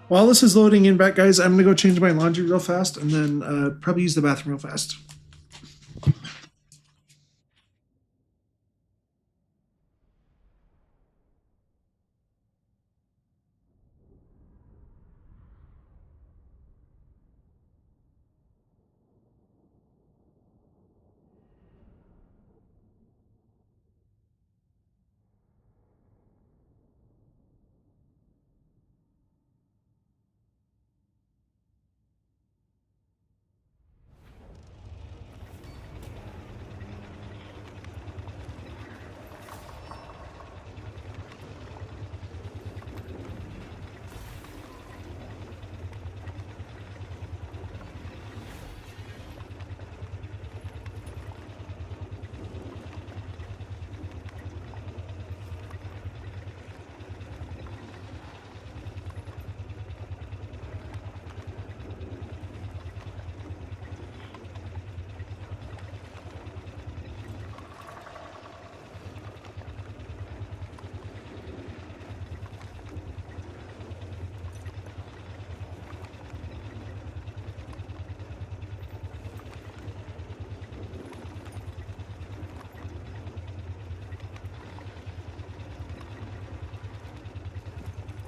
While this is loading in back, guys, I'm going to go change my laundry real fast and then probably use the bathroom real fast.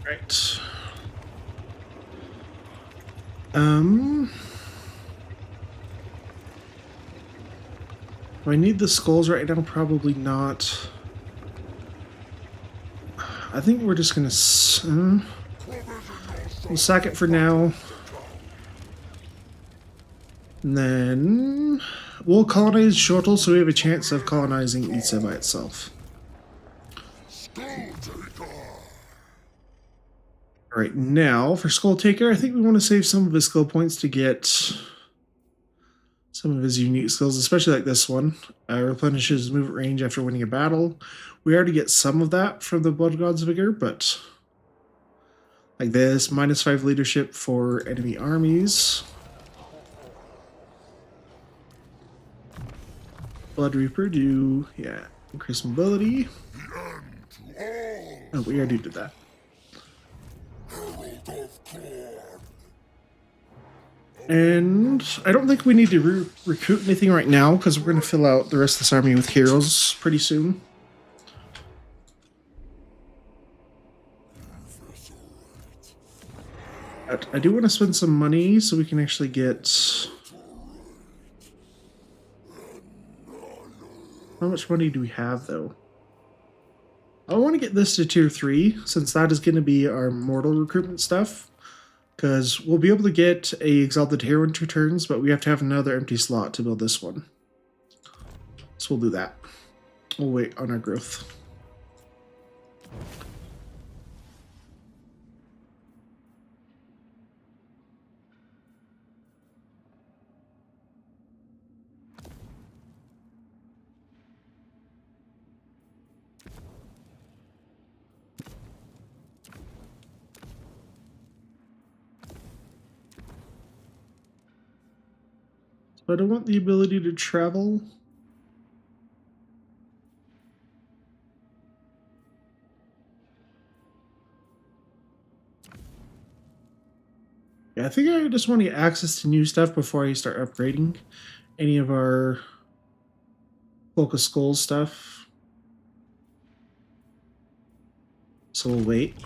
Right. Do I need the skulls right now? Probably not. I think we're just gonna we'll sack it for now. And then we'll colonize Shortle so we have a chance of colonizing Isa by itself. Alright, now for Skulltaker, I think we want to save some of his skill points to get some of his unique skills, especially like this one. Replenishes movement range after winning a battle. We already get some of that from the Blood God's Vigor, but like this, -5 leadership for enemy armies. Blood Reaper do, yeah, increase mobility. Oh, we already did that. And I don't think we need to recruit anything right now because we're going to fill out the rest of this army with heroes pretty soon. But I do want to spend some money so we can actually get... How much money do we have, though? I want to get this to tier 3, since that is going to be our mortal recruitment stuff. Because we'll be able to get a Exalted Hero in 2 turns, but we have to have another empty slot to build this one. So we'll do that. We'll wait on our growth. But I want the ability to travel. Yeah, I think I just want to get access to new stuff before I start upgrading any of our Focus Skulls stuff. So we'll wait.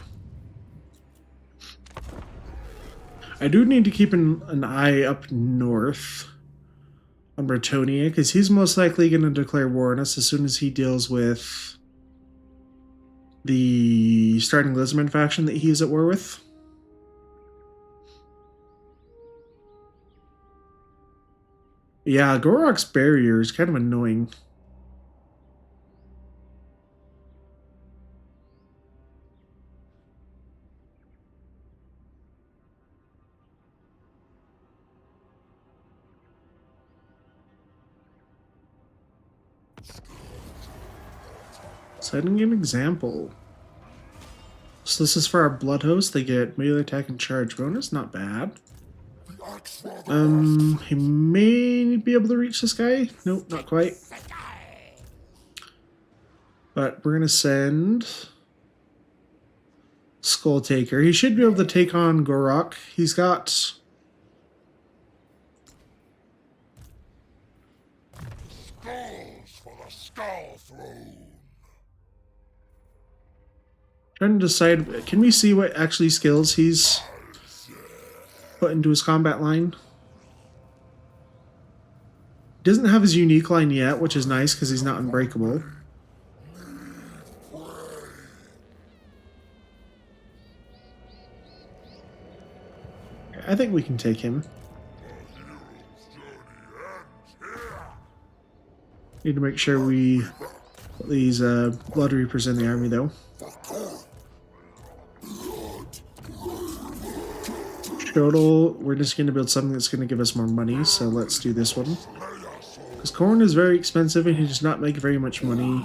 I do need to keep an eye up north on Bretonia, because he's most likely going to declare war on us as soon as he deals with the starting Lisman faction that he's at war with. Yeah, Gorok's barrier is kind of annoying. Setting an example. So this is for our Blood Host. They get melee attack and charge bonus. Not bad. He may be able to reach this guy. Nope, not quite. But we're gonna send Skulltaker. He should be able to take on Gorok. He's got Skulls for the Skull Throne. trying to decide, can we see what actually skills he's put into his combat line? Doesn't have his unique line yet, which is nice because he's not unbreakable. I think we can take him. Need to make sure we put these Blood Reapers in the army, though. Total, we're just going to build something that's going to give us more money, so let's do this one. Because corn is very expensive and he does not make very much money.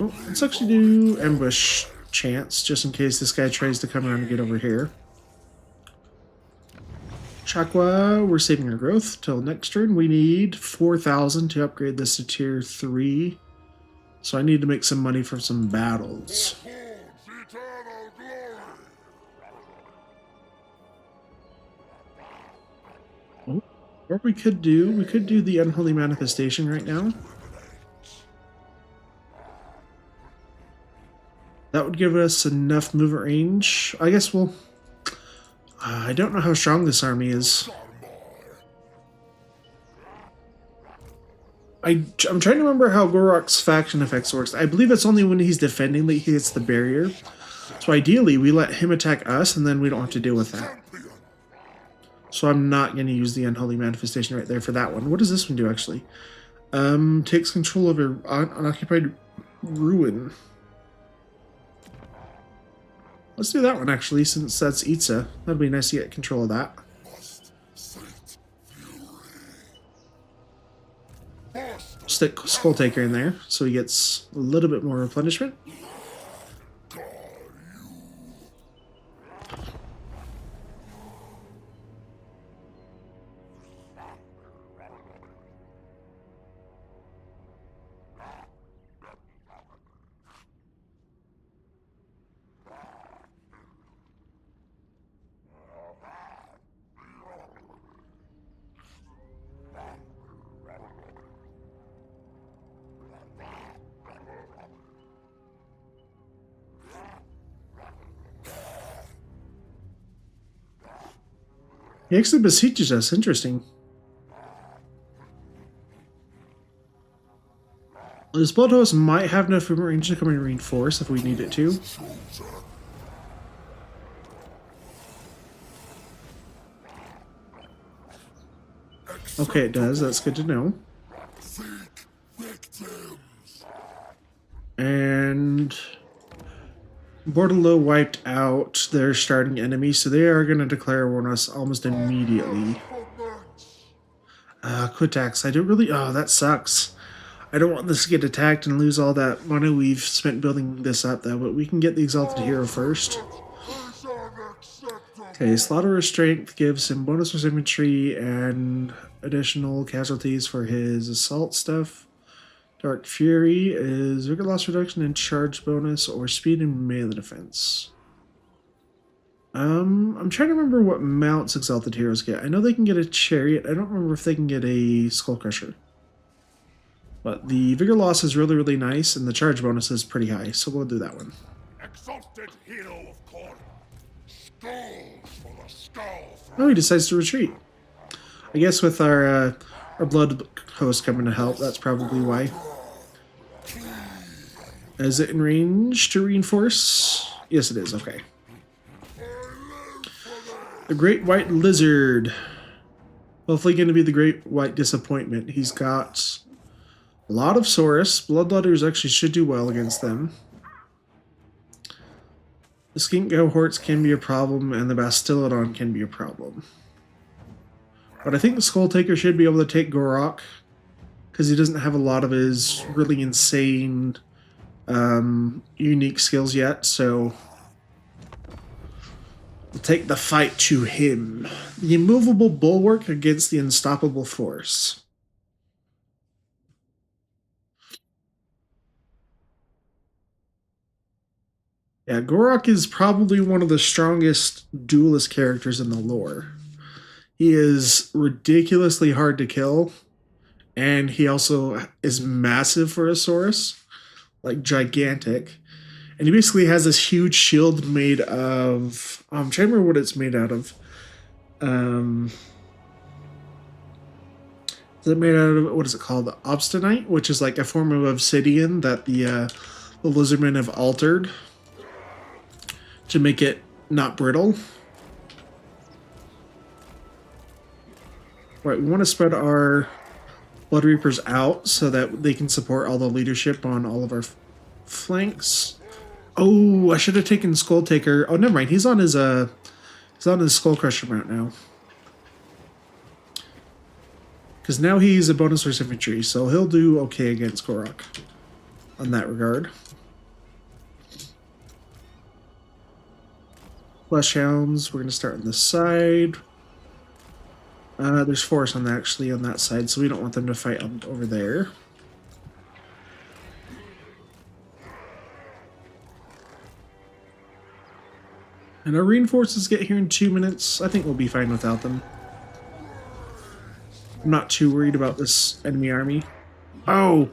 Oh, let's actually do ambush chance, just in case this guy tries to come around and get over here. Chakwa, we're saving our growth till next turn. We need 4,000 to upgrade this to tier 3. So I need to make some money from some battles. Oh, what we could do the Unholy Manifestation right now. That would give us enough movement range. I guess we'll... I don't know how strong this army is. I'm trying to remember how Gorok's faction effects works. I believe it's only when he's defending that he hits the barrier. So ideally, we let him attack us, and then we don't have to deal with that. So I'm not going to use the Unholy Manifestation right there for that one. What does this one do, actually? Takes control of an unoccupied ruin. Let's do that one, actually, since that's Itza. That'd be nice to get control of that. Stick Skulltaker in there, so he gets a little bit more replenishment. He actually besieges us. Interesting. This blood host might have enough movement range to come and reinforce if we need it to. Okay, it does. That's good to know. And Bordello wiped out their starting enemy, so they are going to declare war on us almost immediately. Quick attacks. I don't really... Oh, that sucks. I don't want this to get attacked and lose all that money we've spent building this up, though, but we can get the Exalted Hero first. Okay, Slaughterer Strength gives him bonus for infantry and additional casualties for his assault stuff. Dark Fury is vigor loss reduction and charge bonus or speed and melee defense. I'm trying to remember what mounts Exalted Heroes get. I know they can get a chariot. I don't remember if they can get a Skull Crusher. But the vigor loss is really, really nice, and the charge bonus is pretty high, so we'll do that one. Exalted Hero of Corn. Skulls for the skull. Oh, he decides to retreat. I guess with our blood host coming to help, that's probably why. Is it in range to reinforce? Yes, it is. Okay. The Great White Lizard. Hopefully going to be the Great White Disappointment. He's got a lot of Saurus. Bloodletters actually should do well against them. The Skink Cohorts can be a problem, and the Bastillodon can be a problem. But I think the Skulltaker should be able to take Gorok, because he doesn't have a lot of his really insane unique skills yet, so we'll take the fight to him. The immovable bulwark against the unstoppable force. Yeah, Gorok is probably one of the strongest duelist characters in the lore. He is ridiculously hard to kill, and he also is massive for a Saurus, like gigantic. And he basically has this huge shield made of... I'm trying to remember what it's made out of. Is it made out of... What is it called? Obstinite, which is like a form of obsidian that the lizardmen have altered to make it not brittle. Right, we want to spread our Blood Reapers out so that they can support all the leadership on all of our flanks. Oh, I should have taken Skulltaker. Oh, never mind. He's on his Skull Crusher mount now. Because now he's a bonus force infantry, so he'll do okay against Gorok on that regard. Flesh Hounds, we're going to start on this side. There's force on actually on that side, so we don't want them to fight over there. And our reinforcements get here in 2 minutes. I think we'll be fine without them. I'm not too worried about this enemy army. Oh,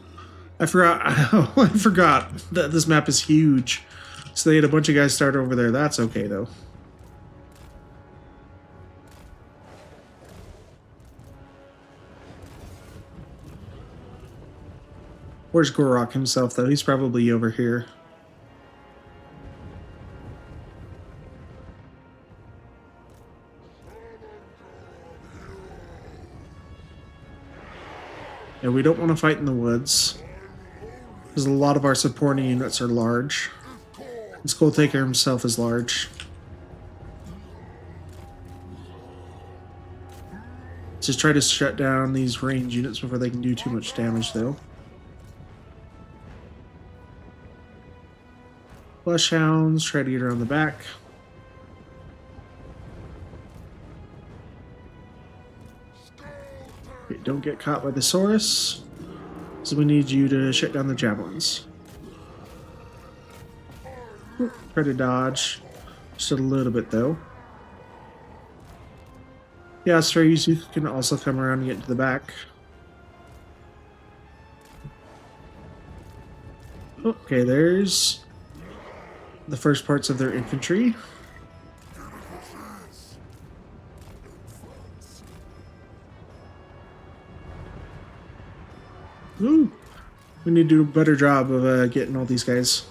I forgot. I forgot that this map is huge. So they had a bunch of guys start over there. That's okay, though. Where's Gorok himself, though? He's probably over here. Yeah, we don't want to fight in the woods, because a lot of our supporting units are large. And Skulltaker himself is large. Just try to shut down these range units before they can do too much damage, though. Flesh hounds, try to get around the back. Okay, don't get caught by the Saurus. So we need you to shut down the javelins. Try to dodge. Just a little bit, though. Yeah, Strays, you can also come around and get to the back. Okay, there's the first parts of their infantry. Ooh, we need to do a better job of getting all these guys.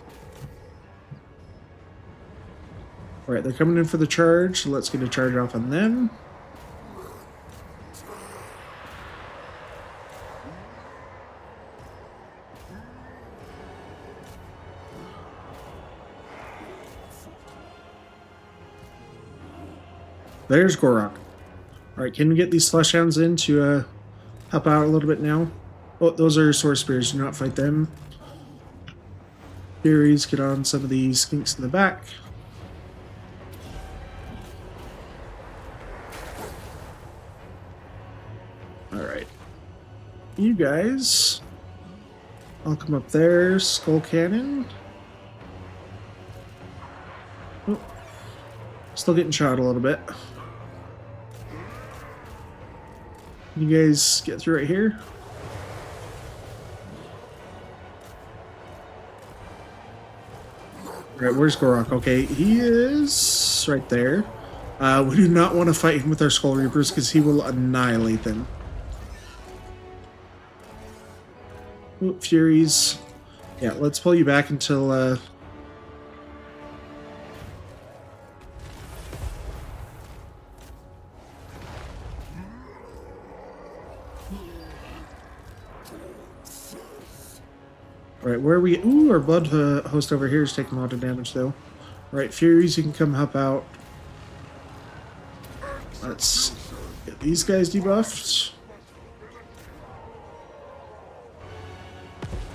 Alright, they're coming in for the charge, so let's get a charge off on them. There's Gorok. Alright, can we get these flesh hounds in to help out a little bit now? Oh, those are sword spears. Do not fight them. Furies, get on some of these skinks in the back. Alright. You guys, I'll come up there. Skull cannon. Oh, still getting shot a little bit. You guys get through right here. Right, where's Gorok? Okay, he is right there. We do not want to fight him with our Skull Reapers because he will annihilate them. Ooh, Furies. Yeah, let's pull you back until Alright, where are we? Ooh, our blood host over here is taking a lot of damage, though. Alright, Furies, you can come help out. Let's get these guys debuffed.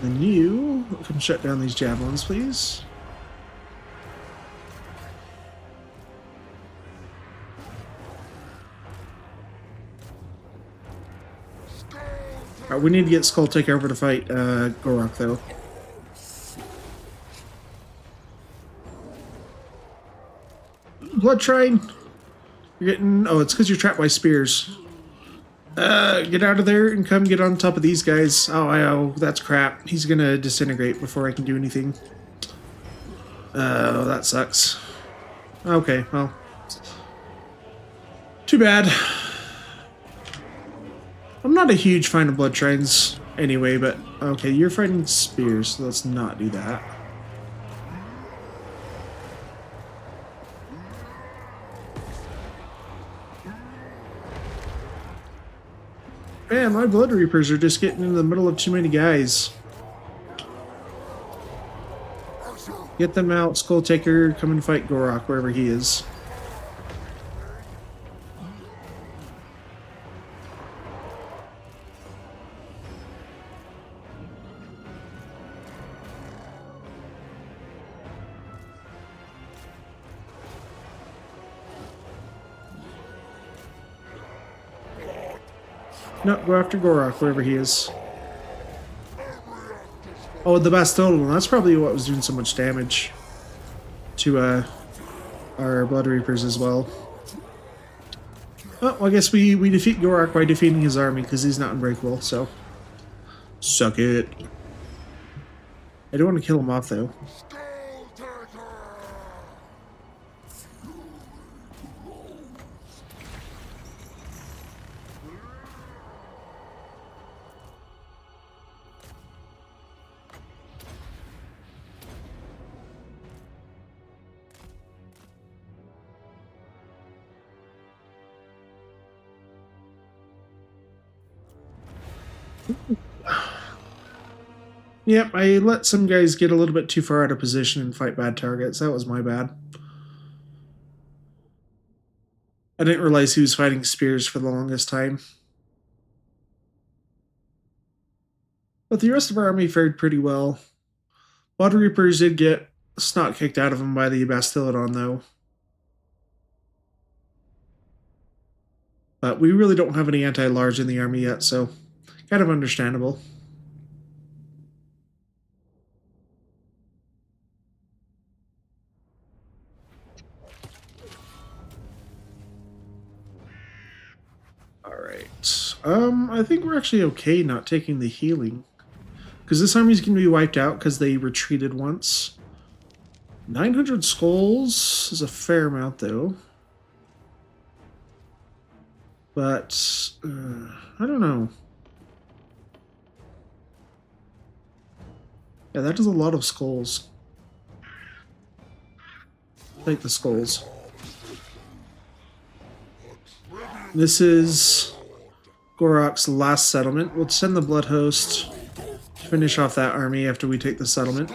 And you come shut down these javelins, please. Alright, we need to get Skulltaker over to fight Gorok, though. Blood Train! You're getting... Oh, it's because you're trapped by spears. Get out of there and come get on top of these guys. Oh, that's crap. He's gonna disintegrate before I can do anything. Oh, that sucks. Okay, well. Too bad. I'm not a huge fan of blood trains anyway, but okay, you're fighting spears, so let's not do that. Man, my blood reapers are just getting in the middle of too many guys. Get them out, Skulltaker, come and fight Gorok wherever he is. No, go after Gorok, wherever he is. Oh, the Bastodal one. That's probably what was doing so much damage to our Blood Reapers as well. Oh, well, I guess we defeat Gorok by defeating his army, because he's not unbreakable, so... Suck it. I don't want to kill him off, though. Yep, I let some guys get a little bit too far out of position and fight bad targets. That was my bad. I didn't realize he was fighting spears for the longest time. But the rest of our army fared pretty well. Blood Reapers did get snot kicked out of them by the Bastillodon, though. But we really don't have any anti-large in the army yet, so kind of understandable. Alright. I think we're actually okay not taking the healing. Because this army's going to be wiped out because they retreated once. 900 skulls is a fair amount, though. But, I don't know. Yeah, that is a lot of skulls. Take the skulls. This is Gorok's last settlement. We'll send the Blood Host to finish off that army after we take the settlement.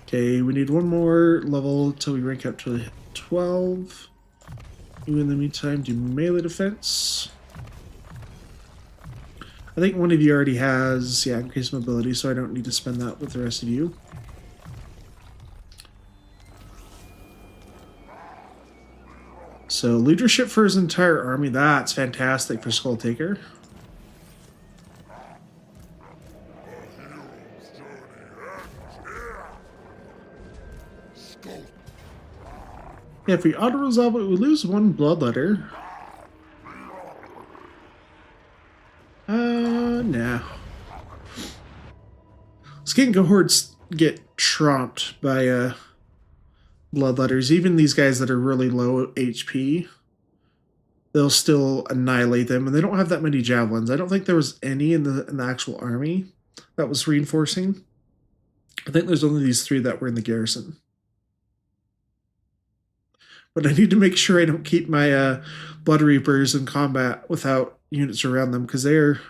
Okay, we need one more level until we rank up to 12. You in the meantime do melee defense. I think one of you already has, increased mobility, so I don't need to spend that with the rest of you. So, leadership for his entire army, that's fantastic for Skulltaker. Yeah, if we auto-resolve it, we lose one bloodletter. Nah. Skin cohorts get tromped by, bloodletters. Even these guys that are really low HP, they'll still annihilate them, and they don't have that many javelins. I don't think there was any in the actual army that was reinforcing. I think there's only these 3 that were in the garrison. But I need to make sure I don't keep my Blood Reapers in combat without units around them, because they're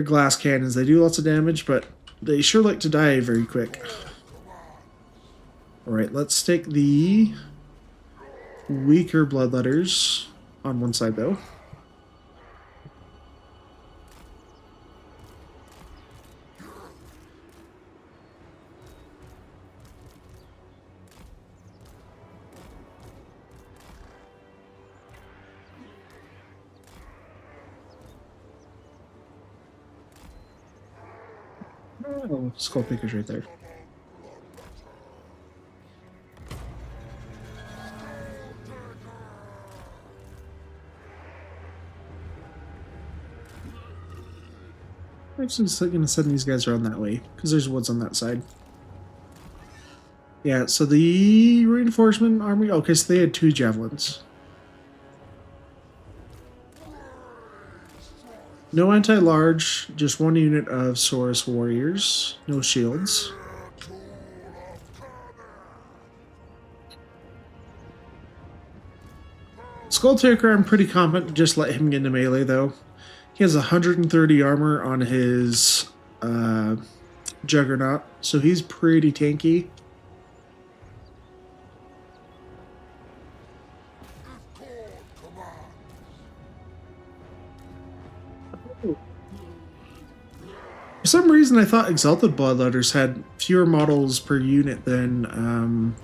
glass cannons. They do lots of damage, but they sure like to die very quick. Alright, let's take the weaker bloodletters on one side, though. Oh, Skulltaker's right there. I'm just going to send these guys around that way, because there's woods on that side. Yeah, so the reinforcement army... Okay, so they had 2 javelins. No anti-large, just 1 unit of Saurus warriors. No shields. Skulltaker, I'm pretty confident to just let him get into melee, though. He has 130 armor on his Juggernaut, so he's pretty tanky. For some reason, I thought Exalted Bloodletters had fewer models per unit than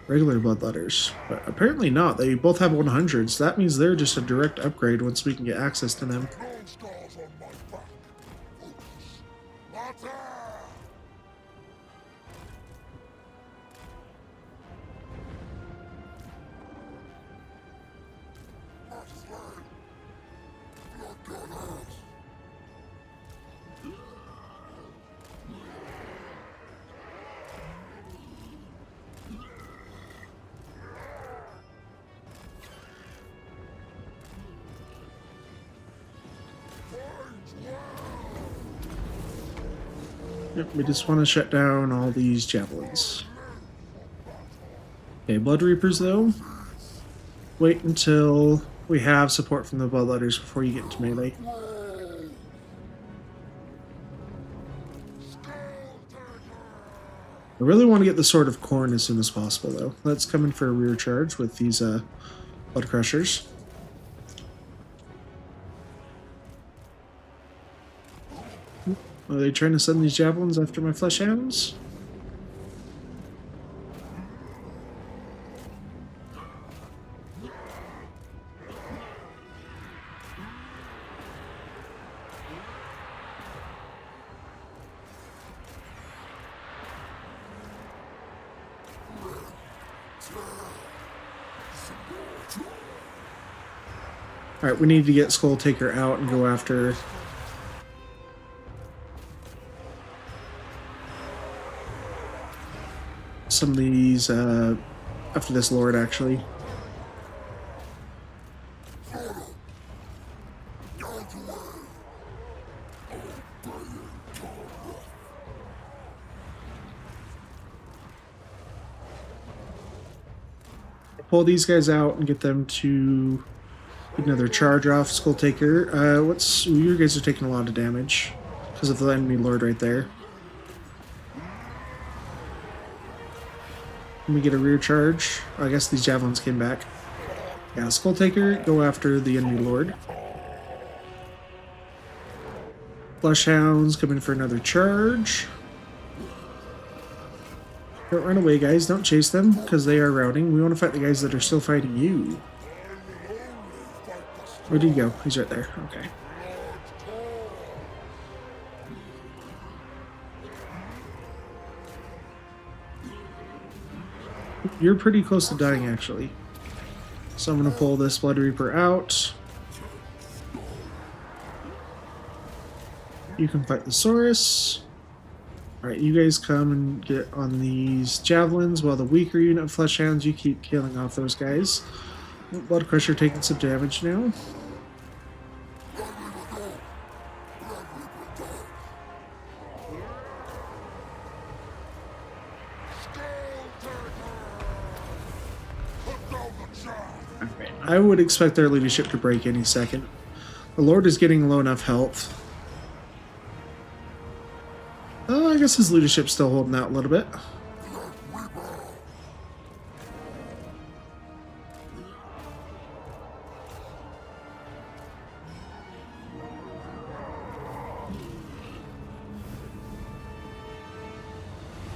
regular Bloodletters, but apparently not. They both have 100, so that means they're just a direct upgrade once we can get access to them. Yep, we just want to shut down all these javelins. Okay, Blood Reapers, though. Wait until we have support from the Bloodletters before you get into melee. I really want to get the Sword of Corn as soon as possible, though. Let's come in for a rear charge with these Blood Crushers. Are they trying to send these javelins after my flesh hounds? Alright, we need to get Skulltaker out and go after some of these, after this Lord, actually. Pull these guys out and get them to another charge off Skulltaker. You guys are taking a lot of damage because of the enemy Lord right there. Let me get a rear charge. I guess these javelins came back. Yeah, Skulltaker, go after the enemy Lord. Flushhounds come in for another charge. Don't run away, guys. Don't chase them, because they are routing. We want to fight the guys that are still fighting you. Where did he go? He's right there. Okay. You're pretty close to dying, actually. So I'm going to pull this Blood Reaper out. You can fight the Saurus. Alright, you guys come and get on these javelins while the weaker unit of flesh hounds, you keep killing off those guys. Blood Crusher taking some damage now. Alright, I would expect their leadership to break any second. The Lord is getting low enough health. Oh, I guess his leadership's still holding out a little bit.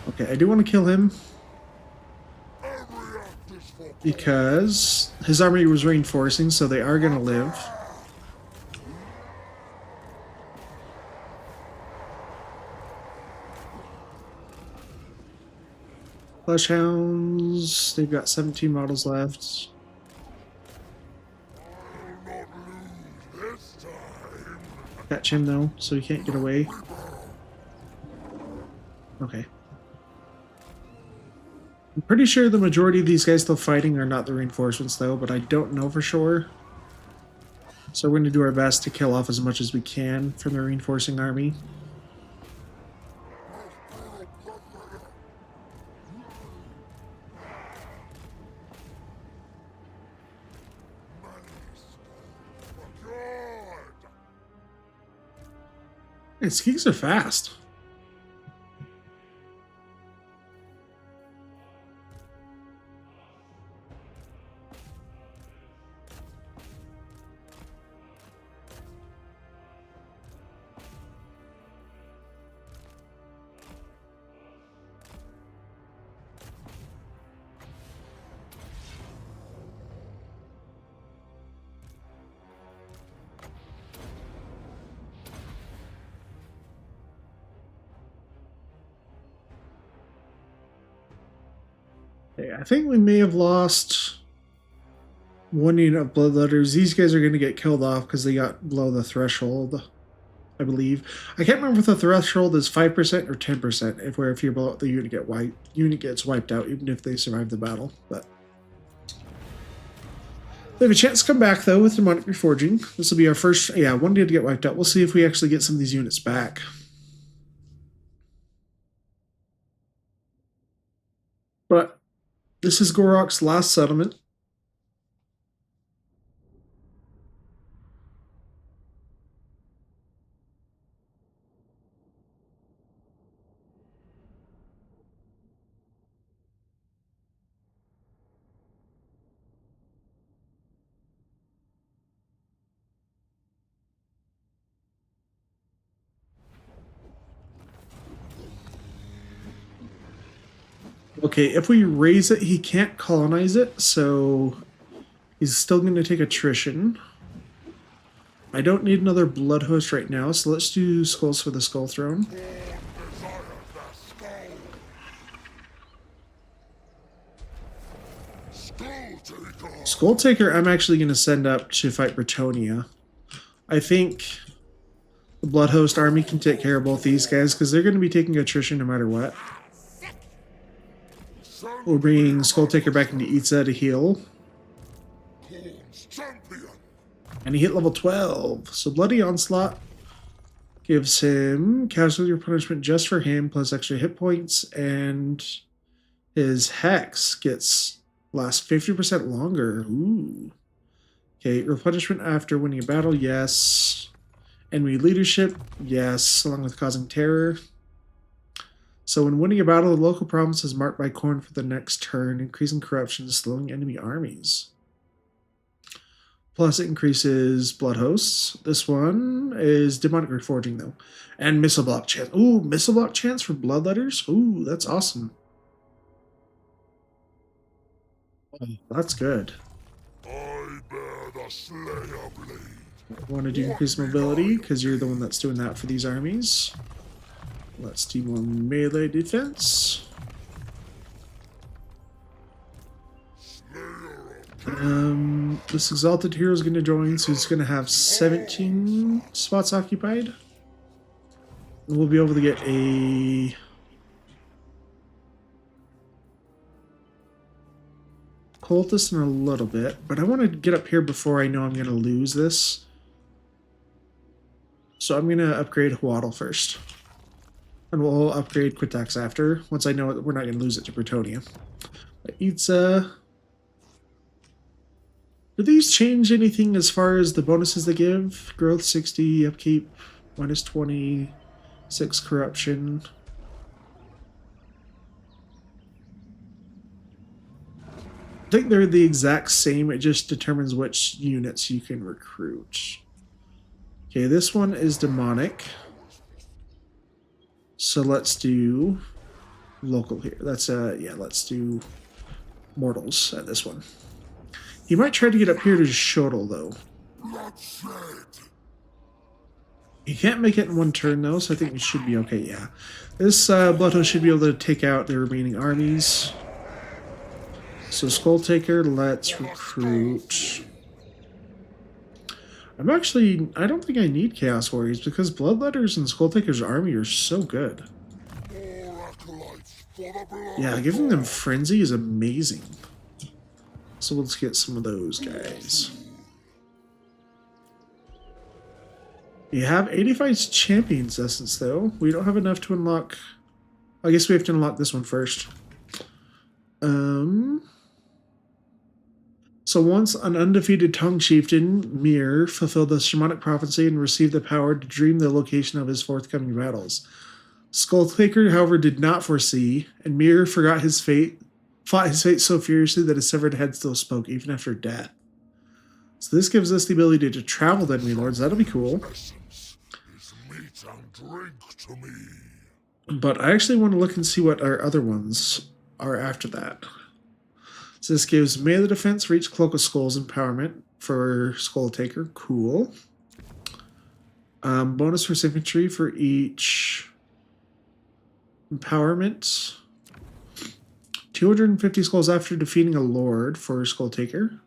Okay, I do want to kill him because his army was reinforcing, so they are going to live. Flushhounds, they've got 17 models left. Catch him though, so he can't get away. Okay. I'm pretty sure the majority of these guys still fighting are not the reinforcements though, but I don't know for sure. So we're going to do our best to kill off as much as we can from the reinforcing army. Hey, skeeks are fast. Okay, I think we may have lost one unit of Bloodletters. These guys are going to get killed off because they got below the threshold, I believe. I can't remember if the threshold is 5% or 10%. If you're below, the unit gets wiped out, even if they survive the battle. But they have a chance to come back though with Demonic Reforging. This will be our first, one day to get wiped out. We'll see if we actually get some of these units back. But this is Gorok's last settlement. Okay, if we raise it, he can't colonize it, so he's still going to take attrition. I don't need another blood host right now, so let's do skulls for the skull throne. Skulltaker, I'm actually going to send up to fight Bretonia. I think the blood host army can take care of both these guys because they're going to be taking attrition no matter what. We're bringing Skulltaker back into Itza to heal. And he hit level 12. So Bloody Onslaught gives him casualty or punishment just for him, plus extra hit points, and his Hex lasts 50% longer. Ooh. Okay, replenishment after winning a battle, yes. Enemy leadership, yes, along with causing terror. So when winning a battle, the local province is marked by corn for the next turn, increasing corruption, slowing enemy armies. Plus it increases blood hosts. This one is demonic reforging though. And missile block chance. Ooh, missile block chance for bloodletters? Ooh, that's awesome. That's good. I bear the Slayer blade. I want to do increased mobility because you're the one that's doing that for these armies. Let's do more melee defense. This Exalted Hero is going to join, so he's going to have 17 spots occupied. We'll be able to get a cultist in a little bit, but I want to get up here before I know I'm going to lose this. So I'm going to upgrade Huatl first. And we'll upgrade Quitax after, once I know we're not going to lose it to Bretonia. Itza. Do these change anything as far as the bonuses they give? Growth 60, upkeep minus 20, 6 corruption. I think they're the exact same, it just determines which units you can recruit. Okay, this one is demonic. So let's do local here. That's yeah, let's do mortals at this one. He might try to get up here to Shodel though. He can't make it in one turn though, so I think we should be okay, yeah. This Bloodhost should be able to take out the remaining armies. So Skulltaker, let's recruit. I don't think I need Chaos Warriors because Bloodletters and Skulltaker's army are so good. Yeah, giving them Frenzy is amazing. So let's get some of those guys. You have 85 Champions Essence though. We don't have enough to unlock. I guess we have to unlock this one first. So once an undefeated Tongue Chieftain, Mir, fulfilled the shamanic prophecy and received the power to dream the location of his forthcoming battles. Skulltaker, however, did not foresee, and Mir fought his fate so furiously that his severed head still spoke, even after death. So this gives us the ability to travel to enemy lords. That'll be cool. But I actually want to look and see what our other ones are after that. So this gives melee defense for each Cloak of Skulls empowerment for Skulltaker. Cool. Bonus for infantry for each empowerment. 250 skulls after defeating a lord for Skulltaker.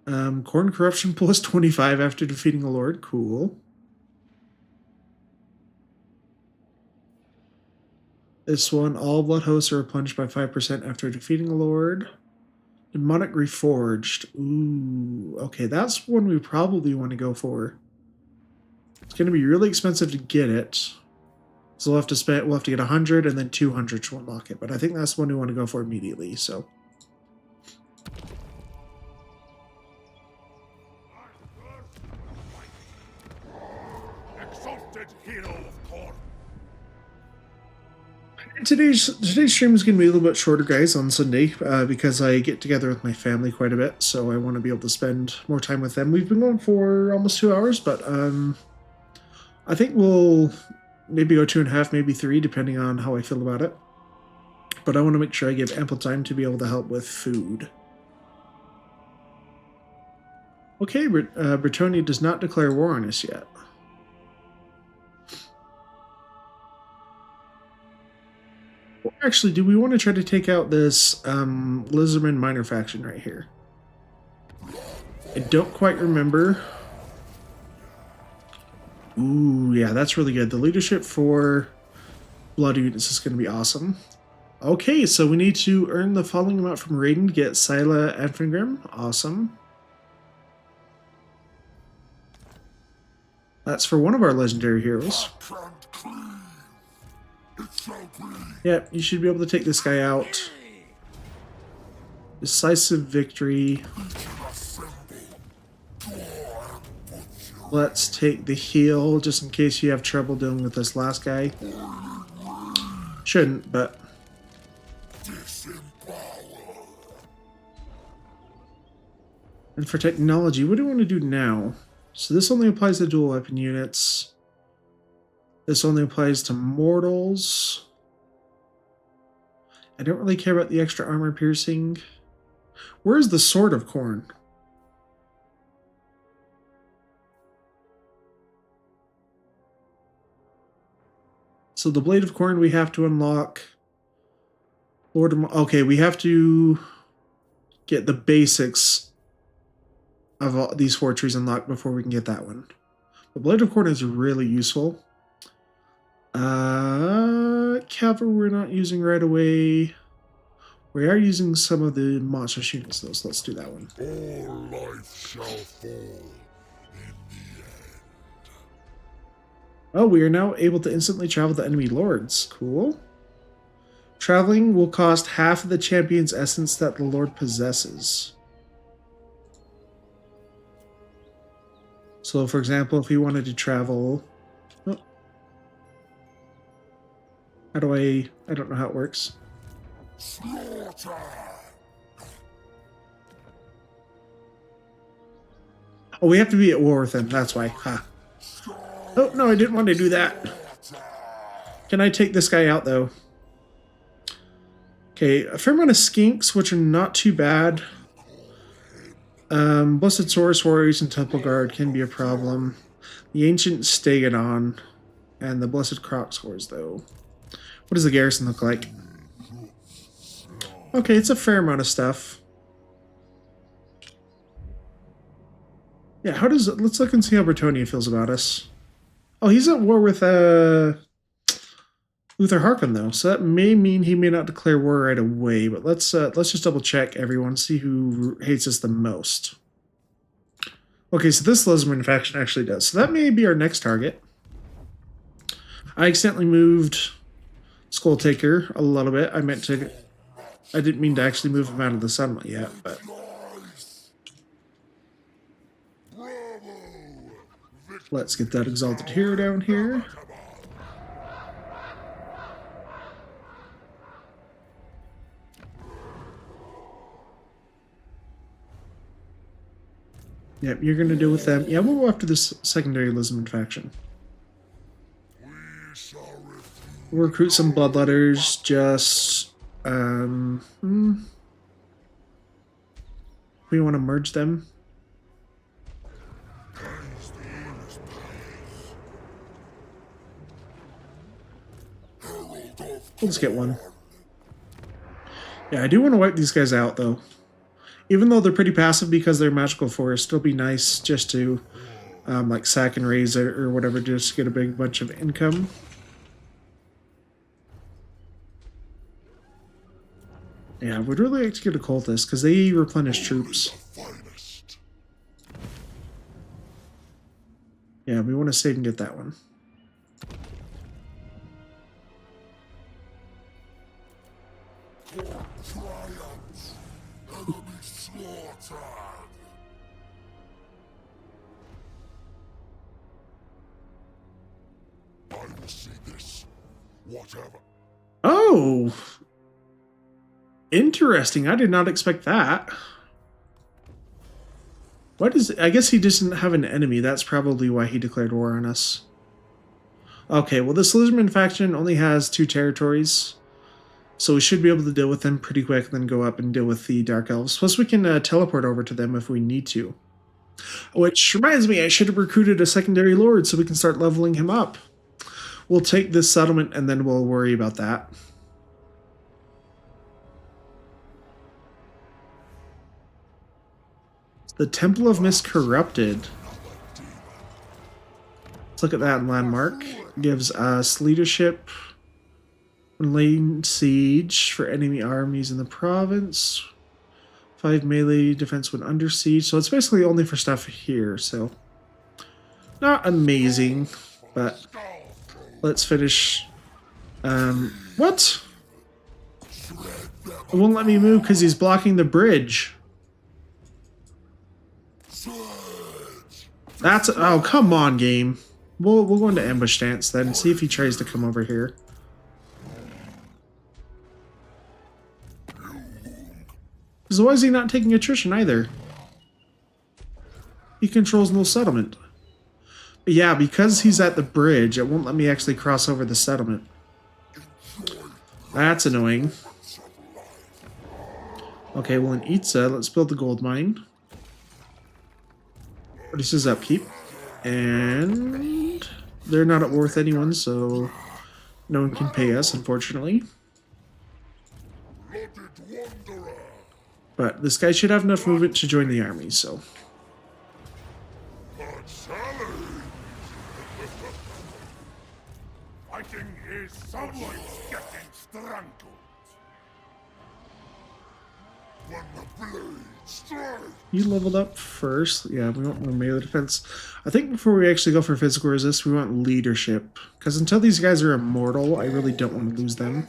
Corn corruption plus 25 after defeating a lord. Cool. This one, all blood hosts are replenished by 5% after defeating a lord. Demonic Reforged. Ooh, okay, that's one we probably want to go for. It's going to be really expensive to get it. So we'll have to get 100 and then 200 to unlock it. But I think that's one we want to go for immediately, so. Exalted hero of Korn. Today's stream is going to be a little bit shorter, guys, on Sunday, because I get together with my family quite a bit, so I want to be able to spend more time with them. We've been going for almost 2 hours, but I think we'll maybe go 2.5, maybe 3, depending on how I feel about it. but I want to make sure I give ample time to be able to help with food. Okay, Bretonia does not declare war on us yet. Or actually, do we want to try to take out this Lizardman minor faction right here? I don't quite remember. Ooh, yeah, that's really good. The leadership for blood units is going to be awesome. Okay, so we need to earn the following amount from Raiden to get Scylla and Fingrim. Awesome. That's for one of our legendary heroes. Yep, you should be able to take this guy out. Decisive victory. Let's take the heal, just in case you have trouble dealing with this last guy. Shouldn't, but... And for technology, what do we want to do now? So this only applies to dual weapon units. This only applies to mortals. I don't really care about the extra armor piercing. Where's the Sword of Khorne? So the Blade of Khorne we have to unlock. Lord of... Okay, we have to get the basics of all these 4 trees unlocked before we can get that one. The Blade of Khorne is really useful. Cavalry we're not using right away. We are using some of the monster units though, so let's do that one. All life shall fall in the end. Oh, we are now able to instantly travel to enemy lords. Cool. Traveling will cost half of the champion's essence that the lord possesses. So, for example, if we wanted to travel... Oh. How do I don't know how it works. Slaughter! Oh, we have to be at war with them. That's why. Ha. Oh, no, I didn't want to do that. Can I take this guy out, though? Okay, a fair amount of skinks, which are not too bad. Blessed Saurus Warriors and Temple Guard can be a problem. The Ancient Stegodon and the Blessed Crocswords, though. What does the garrison look like? Okay, it's a fair amount of stuff. Yeah, how does it... Let's look and see how Bretonia feels about us. Oh, he's at war with Uther Harkon, though, so that may mean he may not declare war right away, but let's just double check everyone, see who hates us the most. Okay, so this Lizardman faction actually does, so that may be our next target. I accidentally moved Skulltaker a little bit. I didn't mean to actually move him out of the sunlight yet, but... Let's get that Exalted Hero down here. Yep, you're gonna deal with them. Yeah, we'll go after this secondary Lizardman faction. We'll recruit some bloodletters, just... We want to merge them. Let's get one. Yeah, I do want to wipe these guys out, though. Even though they're pretty passive because they're magical force, it'll be nice just to, like, sack and raise or whatever, just to get a big bunch of income. Yeah, we'd really like to get a cultist, because they replenish troops. Yeah, we want to save and get that one. I will see this. Whatever. Oh! Interesting. I did not expect that. What is... I guess he doesn't have an enemy. That's probably why he declared war on us. Okay, well, this Lizardman faction only has 2 territories. So we should be able to deal with them pretty quick and then go up and deal with the Dark Elves. Plus we can teleport over to them if we need to. Which reminds me, I should have recruited a secondary lord so we can start leveling him up. We'll take this settlement and then we'll worry about that. The Temple of Miscorrupted. Let's look at that landmark. Gives us leadership when laying siege for enemy armies in the province. 5 melee defense when under siege. So it's basically only for stuff here, so not amazing, but let's finish. What? It won't let me move because he's blocking the bridge. That's oh come on, game. We'll go into ambush stance then and see if he tries to come over here. Because why is he not taking attrition either? He controls no settlement. But yeah, because he's at the bridge, it won't let me actually cross over the settlement. That's annoying. Okay, well in Itza, let's build the gold mine. Reduces upkeep. And they're not at war with anyone, so no one can pay us, unfortunately. But this guy should have enough movement to join the army, so. Fighting is sunlight's getting strangled. When the blade strikes. You leveled up first. Yeah, we want more melee defense. I think before we actually go for physical resist, we want leadership. Because until these guys are immortal, I really don't want to lose them.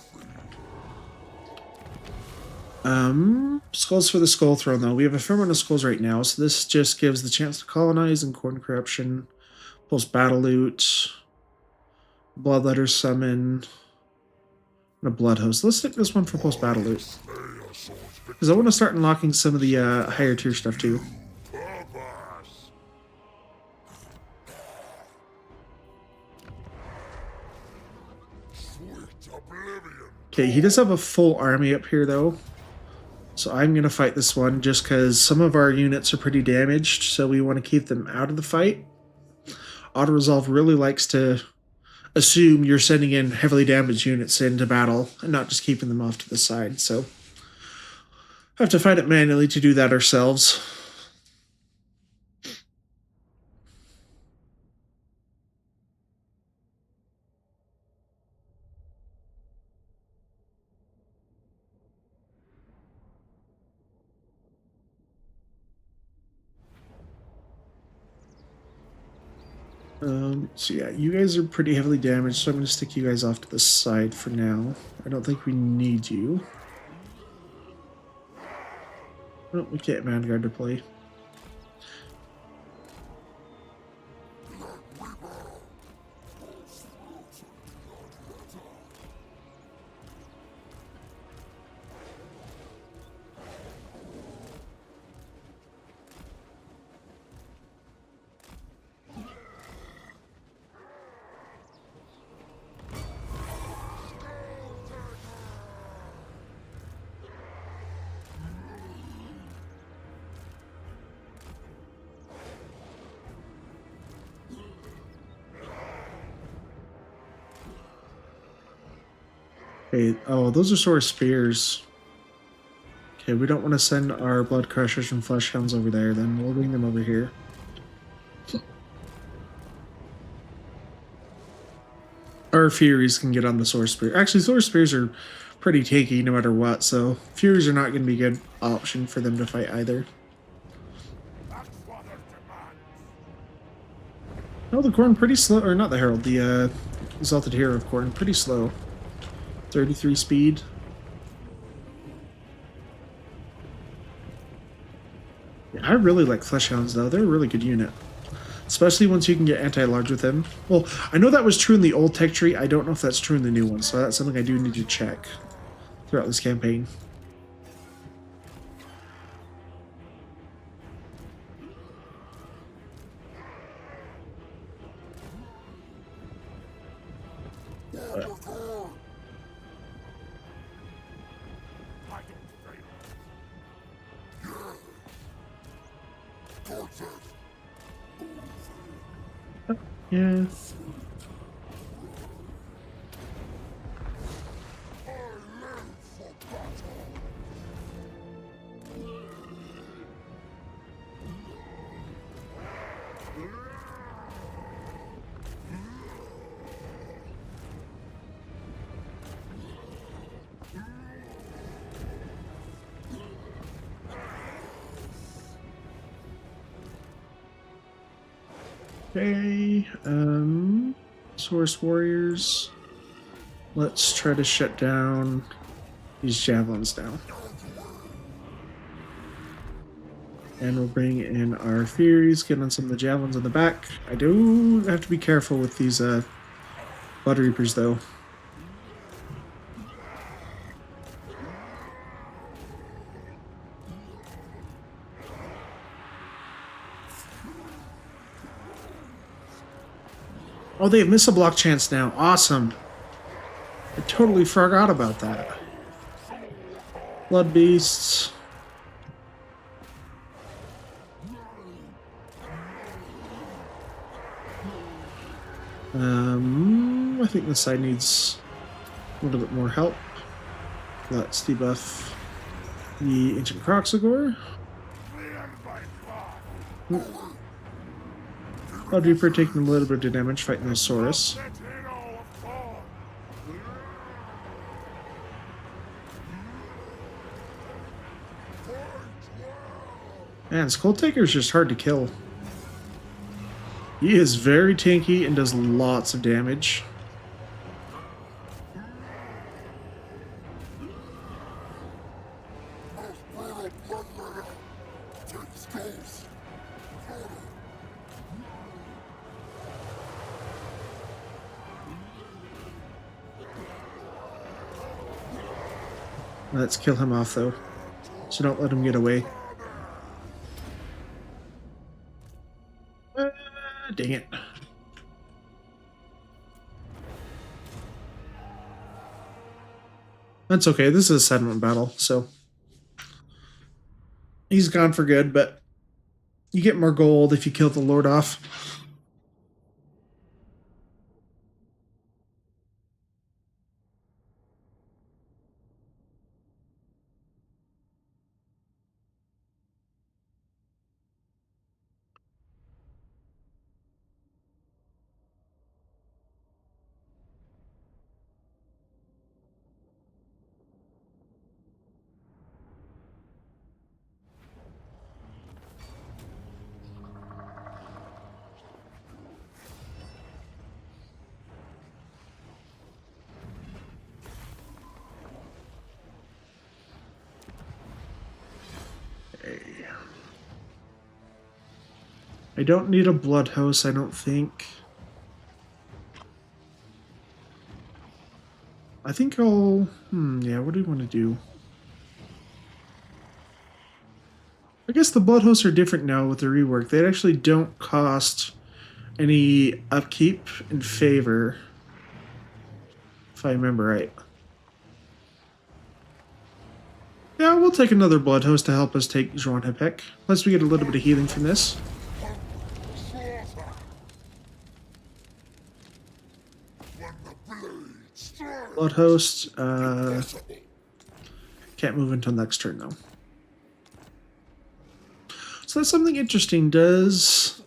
Skulls for the Skull Throne, though. We have a fair amount of skulls right now, so this just gives the chance to colonize and corn corruption, post-battle loot, bloodletter summon, and a blood host. Let's take this one for post-battle loot. Because I want to start unlocking some of the higher tier stuff, too. Okay, he does have a full army up here, though. So I'm going to fight this one just because some of our units are pretty damaged, so we want to keep them out of the fight. Auto-resolve really likes to assume you're sending in heavily damaged units into battle and not just keeping them off to the side, so have to fight it manually to do that ourselves. So yeah, you guys are pretty heavily damaged, so I'm going to stick you guys off to the side for now. I don't think we need you. Oh, we can't Vanguard deploy. Okay, oh, those are sort of spears. Okay, we don't want to send our blood crushers and flesh hounds over there, then we'll bring them over here. Our Furies can get on the Sword Spear. Actually, Sword Spears are pretty tanky no matter what, so Furies are not going to be a good option for them to fight either. No, the Khorne pretty slow, or not the Herald, the Exalted Hero of Khorne, pretty slow. 33 speed. Yeah, I really like Flesh Hounds, though. They're a really good unit. Especially once you can get anti-large with them. Well, I know that was true in the old tech tree. I don't know if that's true in the new one, so that's something I do need to check throughout this campaign. Yeah. Okay, Source Warriors. Let's try to shut down these javelins now. And we'll bring in our Furies, get on some of the javelins in the back. I do have to be careful with these Blood Reapers though. Oh, they have missile block chance now. Awesome. I totally forgot about that. Blood Beasts. I think this side needs a little bit more help. Let's debuff the Ancient Croxagore. Blood Reaper taking a little bit of damage fighting the Saurus. Man, Skulltaker is just hard to kill. He is very tanky and does lots of damage. Let's kill him off though, so don't let him get away. Dang it. That's okay, this is a settlement battle, so he's gone for good, but you get more gold if you kill the Lord off. I don't need a blood house, I don't think. I think I'll... yeah, what do we want to do? I guess the blood hosts are different now with the rework. They actually don't cost any upkeep in favor, if I remember right. Yeah, we'll take another blood host to help us take Jornhepek. Plus we get a little bit of healing from this. Blood host, can't move until next turn though. So that's something interesting. Does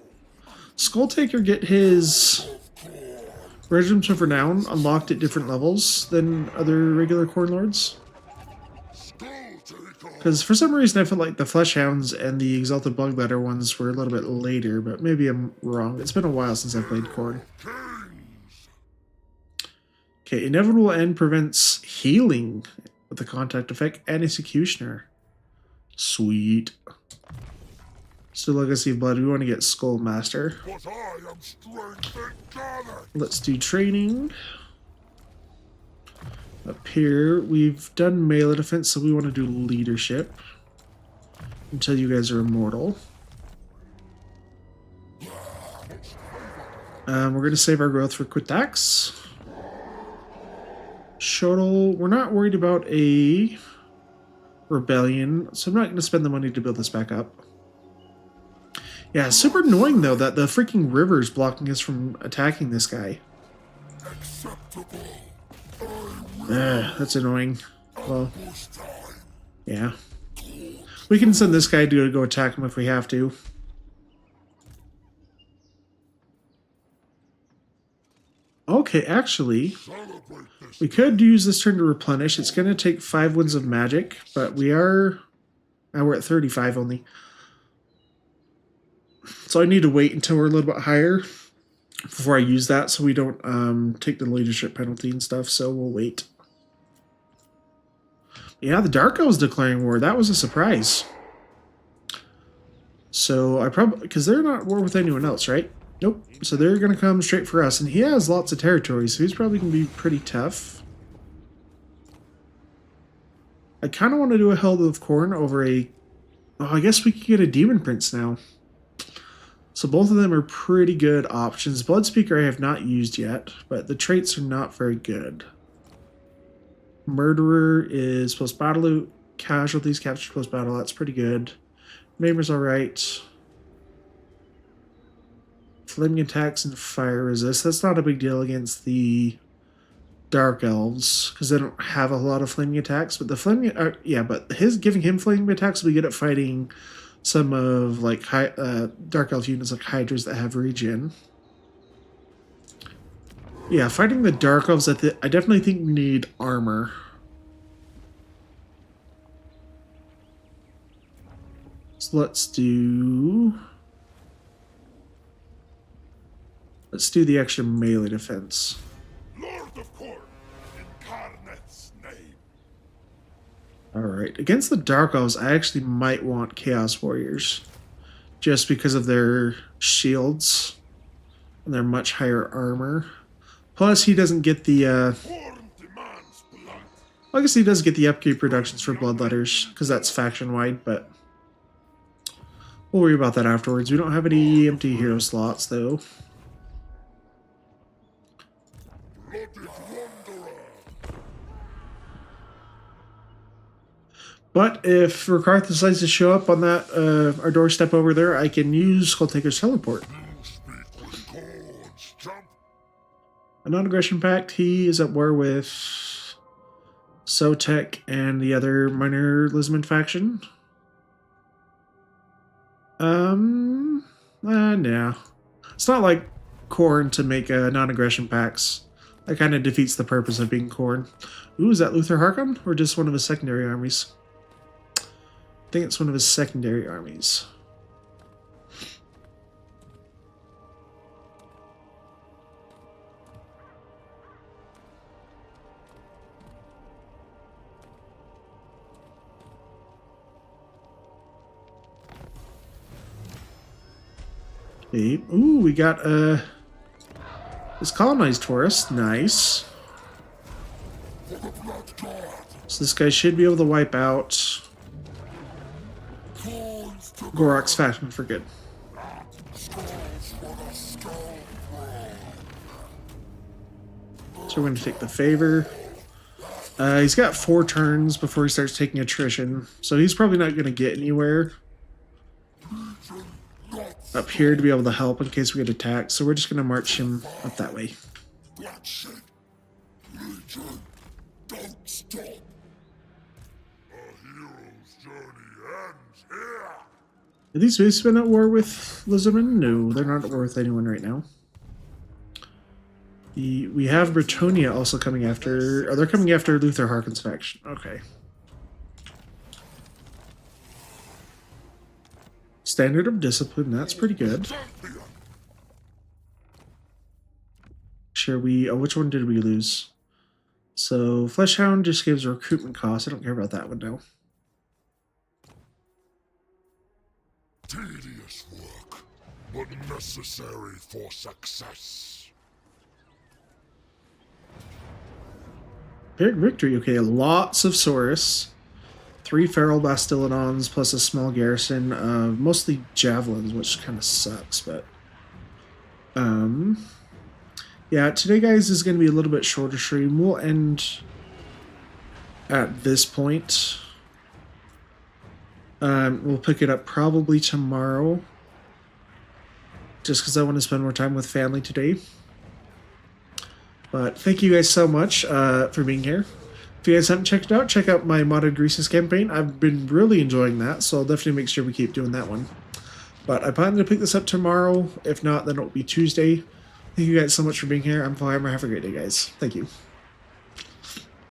Skulltaker get his Regiments of Renown unlocked at different levels than other regular Corn Lords? Because for some reason I feel like the Fleshhounds and the Exalted Bugladder ones were a little bit later, but maybe I'm wrong. It's been a while since I played Corn. Okay, Inevitable End prevents healing with the contact effect and Executioner. Sweet. Still Legacy of Blood. We want to get Skullmaster. Let's do training. Up here, we've done melee defense, so we want to do leadership until you guys are immortal. We're going to save our growth for quick attacks. Shuttle, we're not worried about a rebellion, so I'm not going to spend the money to build this back up. Yeah, super annoying though that the freaking river is blocking us from attacking this guy. That's annoying. Well, yeah. We can send this guy to go attack him if we have to. Okay, actually, we could use this turn to replenish. It's going to take 5 winds of magic, but we're at 35 only. So I need to wait until we're a little bit higher before I use that so we don't take the leadership penalty and stuff, so we'll wait. Yeah, the Dark Elves declaring war. That was a surprise. So I probably... because they're not at war with anyone else, right? Nope. So they're going to come straight for us. And he has lots of territory, so he's probably going to be pretty tough. I kind of want to do a Held of Corn over a... oh, I guess we could get a Demon Prince now. So both of them are pretty good options. Bloodspeaker I have not used yet, but the traits are not very good. Murderer is post-battle loot. Casualties captured post-battle. That's pretty good. Maimer's alright. Flaming attacks and fire resist. That's not a big deal against the Dark Elves, because they don't have a lot of flaming attacks. But the flaming... but giving him flaming attacks will be good at fighting some of like Dark Elf units like Hydras that have regen. Yeah, fighting the Dark Elves, I definitely think we need armor. So let's do the extra melee defense. Lord of Corn, in Karneth's name. Alright, against the Dark Elves, I actually might want Chaos Warriors. Just because of their shields and their much higher armor. Plus, he doesn't get the, Corn demands blood. I guess he does get the upkeep reductions for Bloodletters, because that's faction-wide, but we'll worry about that afterwards. We don't have any empty hero slots, though. Blooded wanderer. But if Rakarth decides to show up on that our doorstep over there, I can use Skulltaker's teleport. You speak with cords, jump. A non-aggression pact, he is at war with Sotek and the other minor Lisman faction. No. It's not like Khorne to make non-aggression pacts. That kind of defeats the purpose of being Khorne. Ooh, is that Luther Harkon? Or just one of his secondary armies? I think it's one of his secondary armies. Okay. Ooh, we got this colonized forest. Nice. So this guy should be able to wipe out Gorok's faction for good. So we're going to take the favor. He's got 4 turns before he starts taking attrition, so he's probably not going to get anywhere up here to be able to help in case we get attacked. So we're just going to march him up that way. Don't stop. A hero's journey ends here. Are these base been at war with Lizardmen? No, they're not at war with anyone right now. We have Bretonia also coming after... Oh, they're coming after Luther Harkon's faction. Okay. Standard of Discipline, that's pretty good. Sure, oh, which one did we lose? So, Fleshhound just gives recruitment costs. I don't care about that one now. Tedious work, but necessary for success. Big victory. Okay, lots of Saurus. 3 feral Bastillodons plus a small garrison of mostly javelins, which kind of sucks, but yeah, today guys is going to be a little bit shorter stream. We'll end at this point. We'll pick it up probably tomorrow. just because I want to spend more time with family today. But thank you guys so much for being here. If you guys haven't checked it out, check out my Modded Greases campaign. I've been really enjoying that, so I'll definitely make sure we keep doing that one. But I plan to pick this up tomorrow. If not, then it'll be Tuesday. Thank you guys so much for being here. I'm Warhammer. Have a great day, guys. Thank you.